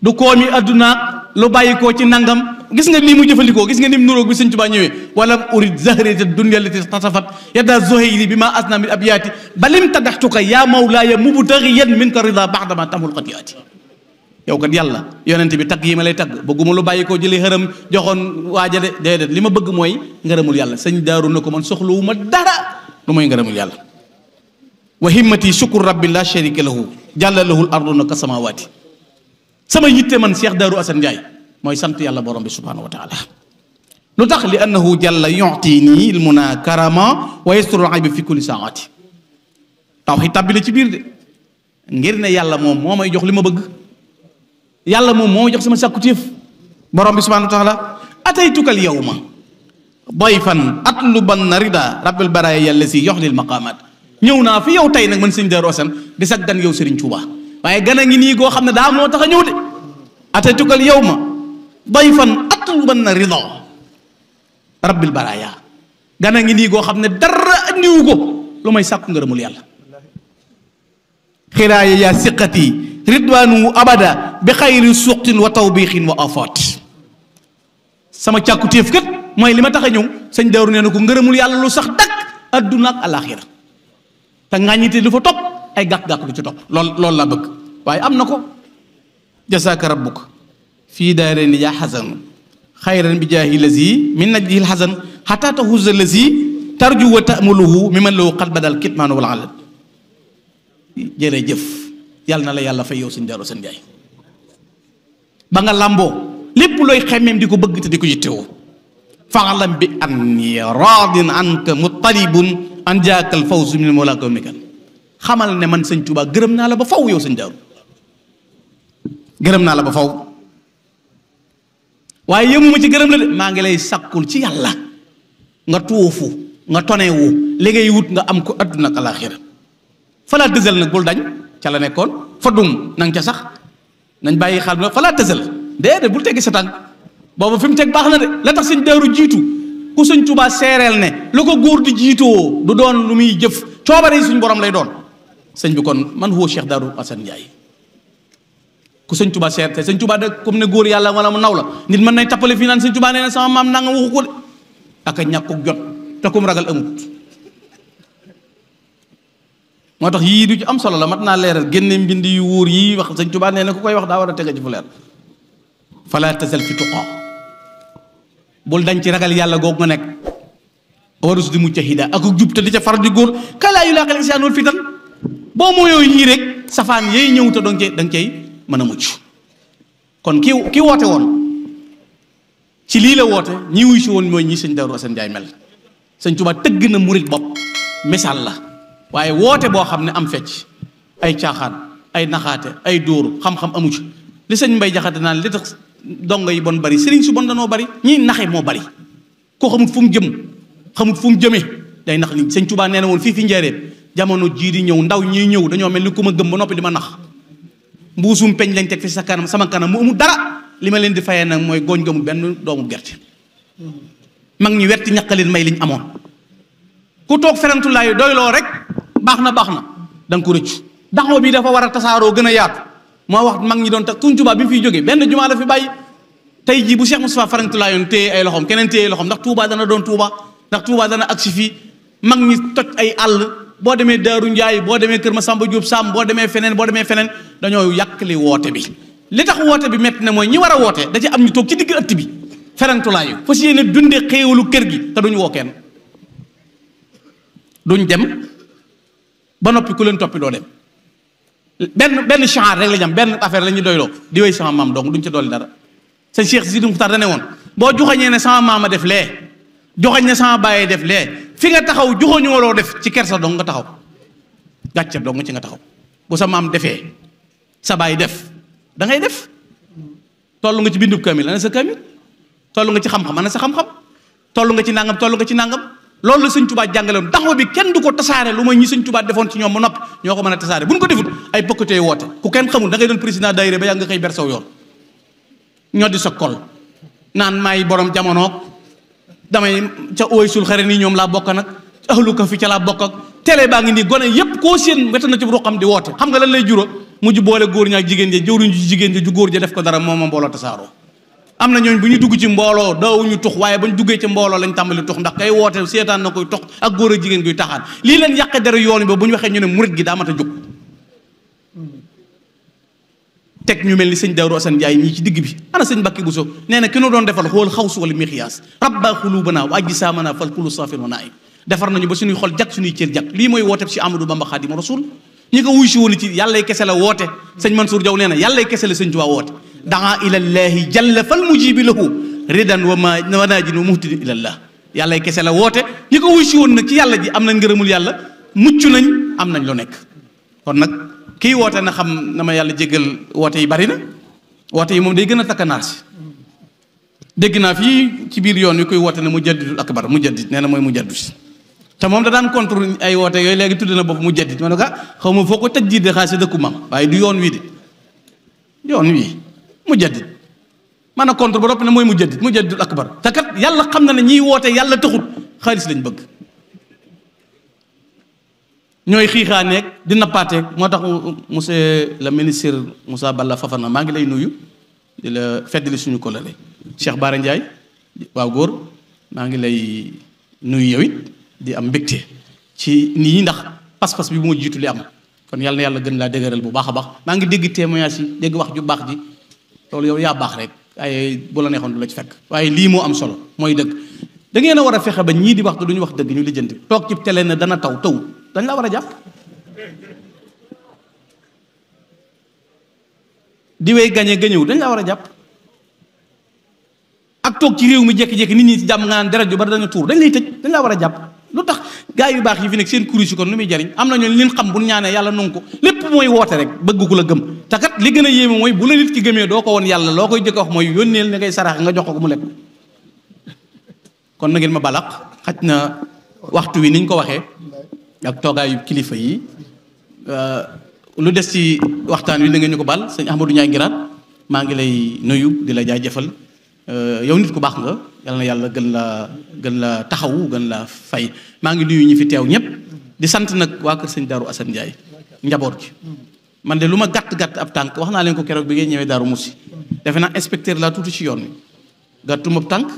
du koomi adduna lu bàyyi koo ci nangam gis nga lii mu jëfandikoo gis nga ni mu nuroog bi sëñ Touba ñëwee wala urid zahrata dunya lati tasafat yada zohayri bi ma asna min abyaati balim tadaxtuka yaa mawlaaya mubtaxiyan min ka rida baxdama tamul xatiyaati yow kat yàlla yonent bi tagg yi ma lay tagg bëgguma lu bàyyi koo jëlee xëram joxoon waajale déedéet li ma bëgg mooy ngërëmul yàlla sëñ Daaru na ko man soxlawuma dara lu mooy ngërëmul yàlla wa himmati shukur rabbi la sharika lahu jàlla lahul arduna ka samawaati sama yitte man Cheikh Daaru Asan Njaay mooy sant yàlla borom bi subhanahu wa taala lu tax li annahu jàlla yu'tini al muna karama wa yasturu aybi fi kulli saati tawxiid tàbbile ci biir de ngir ne yàlla moom moo may jox li ma bëgg yàlla moom moo may jox sama sàkkutéef borom bi subhanahu wa taala ataytuka al yawma dayfan atluban rida rabbil baraya yàlla si yox lil maqaamaat ñëw naa fi yow tey nag man sëñ Daaru Asan di sag gan yow Serigne Touba waaye gan a ngi nii goo xam ne daa moo tax a ñëw de ataytukal yawma dayfan atluban rida rabbil baraya gan a ngi nii goo xam ne dara andiwu ko lu may sàkku ngërëmul yàlla xiraaya yaa siqati ridwaanu abada bi xayri suqtin wa tawbiixin wa afaat sama càkkutéef kat mooy li ma tax a ñëw sëñ Daaru nee na ko ngërëmul yàlla lu sax dakk adduna ak alaxira te ngàññite du fa topp ay gàkk-gàkk du ci topp loolu laa bëgg waaye am na ko jasaaka rabbuka fii daarayni yaa xasan xayran bi jaahi lazi min najlihil xasan xataa tahuza lazi tarju wa ta'muluhu mi man lahu qad badal kitmaanu wal alal jërëjëf yàlla na la yàlla fay yow sëñ Daaru Asan Njaay ba nga làmboo lépp looy xemmeem di ko bëgg te di ko yittewoo faalam bi anni raadin anka muttalibun an jaakal fawzu min mawlaaka wa mikan xamal ne man sëñ Touba gërëm naa la ba faw yow sëñ Daaru gërëm naa la ba faw waaye yëmuma ci gërëm la de maa ngi lay sàkkul ci yàlla nga tuufu nga tonewu li ngay wut nga am ko adduna ak alaaxira falaa tësal nag bul dañ ca la nekkoon fa dum nang ca sax nañ bàyyi xaal bi falaa tësal déedéet bul teggi sa tànk boobu fi mu teg baax na de la tax sëñ Daaru jiitu ku sëñ Touba seereel ne lu ko góor di jiitoo du doon lu muy jëf coobare yi suñ borom lay doon sëñ bi kon man huwa Cheikh Daaru Asan Njaay ku sëñ Touba seer te sëñ Touba de comme ne góor yàlla wala mu naw la nit mën nay tappale fii naan sëñ Touba nee na sama maam nanga waxu ko de ak a ñàkkuk jot te kum ragal amut moo tax yii du ci am solo la mat naa leeral génne mbind yu wóor yii wax sëñ Touba nee na ku koy wax daa war a tege ci fu leer fala tazal fi tuqa bul dañ ci ragal yàlla googu nga nekk warus di mujtahida ak jub te di ca far di góor kalaa yu laaqal insaanul fitan boo mooyoo yii rek safaan yey ñëw te da nga cay mën a mucc kon ki woote woon ci lii la woote ñi wuy si woon mooy ñi sëñ Darou Assane Ndiaye mel sëñ Tuubaa tëgg na murit bopp misaal la waaye woote boo xam ne am fecc ay caaxaan ay naxaate ay dóoru xam-xam amu ci li sëñ Mbay Jaxate naan li tax dongo yi bon bari sëriñ su bon danoo bari ñii naxe moo bari koo xamut fu mu jëm xamut fu mu jëmee day nax nit sëñ Tuubaa nee na woon fii fi njëreem jamono jii di ñëw ndaw ñiy ñëw dañoo mel ni ku ma gëm ba noppi di ma nax mbuusum peñ lañ teg fi sa kanam sama kanam mu amul dara li ma leen di fayee nag mooy gooñ gëmul benn doomu gerte mag ñi wetti ñaqaleen may liñ amoon ku toog ferantulaayu doyloo rek baax na da nga ko rëccu daxoo bi dafa war a tasaaroo gën a yaatu moo wax mag ñi doon tax Sëñ Tuubaa bi mu fiy jógee benn jumaa la fi bàyyi tey jii bu Cheikh Moustapha ferantulaayoon téye ay loxoom keneen téye ay loxoom ndax Touba dana doon Touba ndax Touba dana agsi fii mag ñi toj ay àll boo demee Daaru Njaay boo demee Kër Masamba Jóob Sàmm boo demee feneen dañoo yàqali woote bi li tax woote bi metti na mooy ñi war a woote da ci am ñu toog ci digg ëtt bi ferantulaayu fas yéene dunde xéewalu kër gi te duñu woo kenn duñ dem ba noppi ku leen toppi doo dem benn chanre rek la ñam benn affaire la ñuy doyloo di wéy sama maam donc duñ ca dolli dara sa Cheikh Sidi Muxtaar da ne woon boo joxañee ne sama maama def lee joxañ ne sama bàyyee def lee fi nga taxaw joxoñu waloo def ci kersa dong nga taxaw gàcce dong ci nga taxaw bu sa maam defee sa bàyyi def da ngay def toll nga ci bindub kamil ana sa kamil toll nga ci xam-xam ana sa xam-xam toll nga ci nangam loolu la sëñ Tuubaa jàngale woon taxaw bi kenn du ko tasaare lu mooy ñi sëñ Tuubaa defoon ci ñoom ba noppi ñoo ko mën a tasaare bu ñu ko defut ay pëkkatee woote ku kenn xamul da ngay doon président daayira ba yàgg nga xëy ber saw yoon ñoo di sa kol naan maay borom jamonoog damay ca ooy sul xare nii ñoom laa bokk nag ahlu ko fi ca laa bokk ak télé baa ngi nii gone yépp koo seen weta na ci ruqam di woote xam nga lan lay juro mujj boole góor ñaak jigéen ja jëwriñ ju jigéen ja ju góor ja def ko dara moom mbooloo tasaaroo am na ñooñ bu ñu dugg ci mbooloo daawuñu tux waaye ba ñu duggee ci mbooloo lañ tàmbali tux ndax kay woote seetaan na koy tux ak góor ak jigéen guy taxaan lii leen yàqe dara yoon bi bu ñu waxee ñu ne murit gi daa mat a jóg teg ñu mel ni sëñ Darou Assane Ndiaye ñii ci digg bi ana sëñ Mbàkke Buso nee na ki nu doon defal xool xawsu wala mixiyaas rabba xulubanaa wa ajsaamana fal kullu saafir wa naim defar nañu ba suñuy xol jak suñuy cër jak lii mooy woote si Amadou Bamba Xaadimu Rasuul ñi ko wuy si woon ci yàllay kese la woote sëñ Mansour Diaw nee na yàllay kese la sëñ Tuubaa woote daa ilallahi jalla fal mujibi lahu ridan wa naajin wa muhtadin ilallah yàllay kese la woote ñi ko wuy si woon nag ci yàlla ji am nañ ngërëmul yàlla mucc nañ am nañ lu nekk kon nag kii woote na xam na ma yàlla jéggal woote yi bari na woote yi moom day gën a takkanaar si dégg naa fii ci biir yoon wi koy woote ne mujaddidul akbar mujaddid nee na mooy mujaddid te moom da daan contre ay woote yooyu léegi tudd na bopp mujaddid ma ne ko xaw ma foo ko tëj jiite xaasi dëkku mam waaye du yoon wii de yoon wii mujaddid man a contre ba noppi ne mooy mujaddidul akbar te kat yàlla xam na ne ñiy woote yàlla taxut xaalis lañ bëgg ñooy xiixaaneeg di nappaateeg moo tax monsieur le ministre Moussa Balla Fafana maa ngi lay nuyu di la feddali suñu kolale Cheikh Bara Ndiaye waaw góor maa ngi lay nuyu yow it di am mbégte ci nit ñi ndax pas-pas bi bu ma jiitu li am kon yàlla na yàlla gën laa dëgëral bu baax a baax maa ngi dégg témoignage yi dégg wax ju baax ji loolu yow yaa baax rek waaye bu la neexoon du la ci fekk waaye lii moo am solo mooy dëgg da ngeen a war a fexe ba ñii di wax du ñu wax dëgg ñu lijjanti toog ci télé ne dana taw dañ la war a jàpp di wey gañe gañëw dañ la war a jàpp ak toog ci réew mi jékki-jékki nit ñi ci jàmm nga naan deret ju bari dañu tuur dañ lay tëj dañ la war a jàpp lu tax gaa yu baax yi fi nekk seen kuréel si kon lu muy jariñ am na ñoo leen xam bu ñaanee yàlla nangu ko lépp mooy woote rek bëgg ku la gëm te kat li gën a yéeme mooy bu la nit ki gëmee doo ko woon yàlla loo koy jëkk wax mooy yónneel ne ngay sarax nga jox ko mu lekk kon na ngeen ma balaq xaj na waxtu wi niñ ko waxee ak toogaayu kilifa yi lu des ci waxtaan wi da ngeen ñu ko bal sëñ Ahmadou Ndiaye Nguiraat maa ngi lay nuyu di la jaajëfal yow nit ku baax nga yal na yàlla gën la taxawu gën la fay maa ngi nuyu ñi fi teew ñëpp di sant nag waa kër sëñ Darou Assane Ndiaye njaboot gi man de lu ma gàtt ab tànk wax naa leen ko keroog bi ngay ñëwee Darou Moussi defe naa inspecteur laa tuuti ci yoon wi gàttuma tànk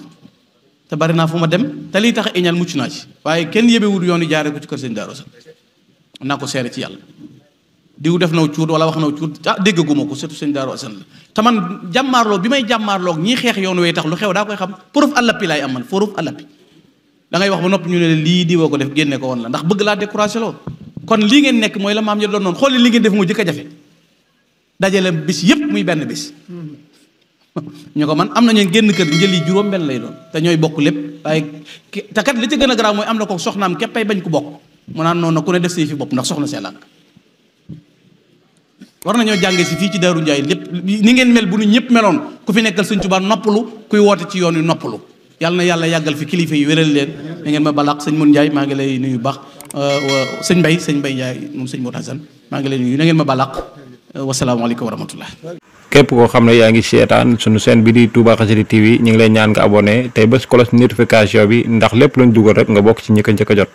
te bari naa fu ma dem te lii tax a iñaan mucc naa ci waaye kenn yébewul yoon yi jaaree ko ci kër sëñ Darou Assane naa ko seere ci yàlla diw def naw cuut wala wax naw cuut déggaguma ko surtout sëñ Daaru Asan la te man jàmmaarloo bi may jàmmaarloog ñii xeex yoon wee tax lu xew daa koy xam preuve à l'appui laay am man preuve à l'appui da ngay wax ba noppi ñu ne lii diwoo ko def génne ko woon la ndax bëgg laa découragé loo kon lii ngeen nekk mooy la maam ya doon noonu xool li ngeen def mu jëkk a jafe dajale bis yépp muy benn bis ñu ko man am nañu génn kër njël yi juróom benn lay doon te ñooy bokk lépp waaye te kat li ci gën a garaaw mooy am na ko soxnaam képpay bañ ko bokk mu naan noonu ku ne def say fi bopp ndax soxna see lànk war nañoo jànge si fii ci Daaru Njaay lépp ni ngeen mel bu nu ñëpp meloon ku fi nekkal Sëñ Tuubaa noppalu kuy woote ci yoon wi noppalu yàlla na yàlla yàggal fi kilifa yi wéral leen da ngeen ma balaax sëñ Mun Njaay maa ngi lay nuyu baax sëñ Mbay Njaay moom sëñ Mor Hasan maa ngi lay nuyu na ngeen ma balaax wasalaamaaleykum wa rahmatullah. képp koo xam ne yaa ngi seetaan sunu chaîne bi di Touba Xassida TV ñu ngi lay ñaan nga abonné tey bés cloche notification bi ndax lépp luñ dugal rek nga bokk ci ñi ko njëkk a jot.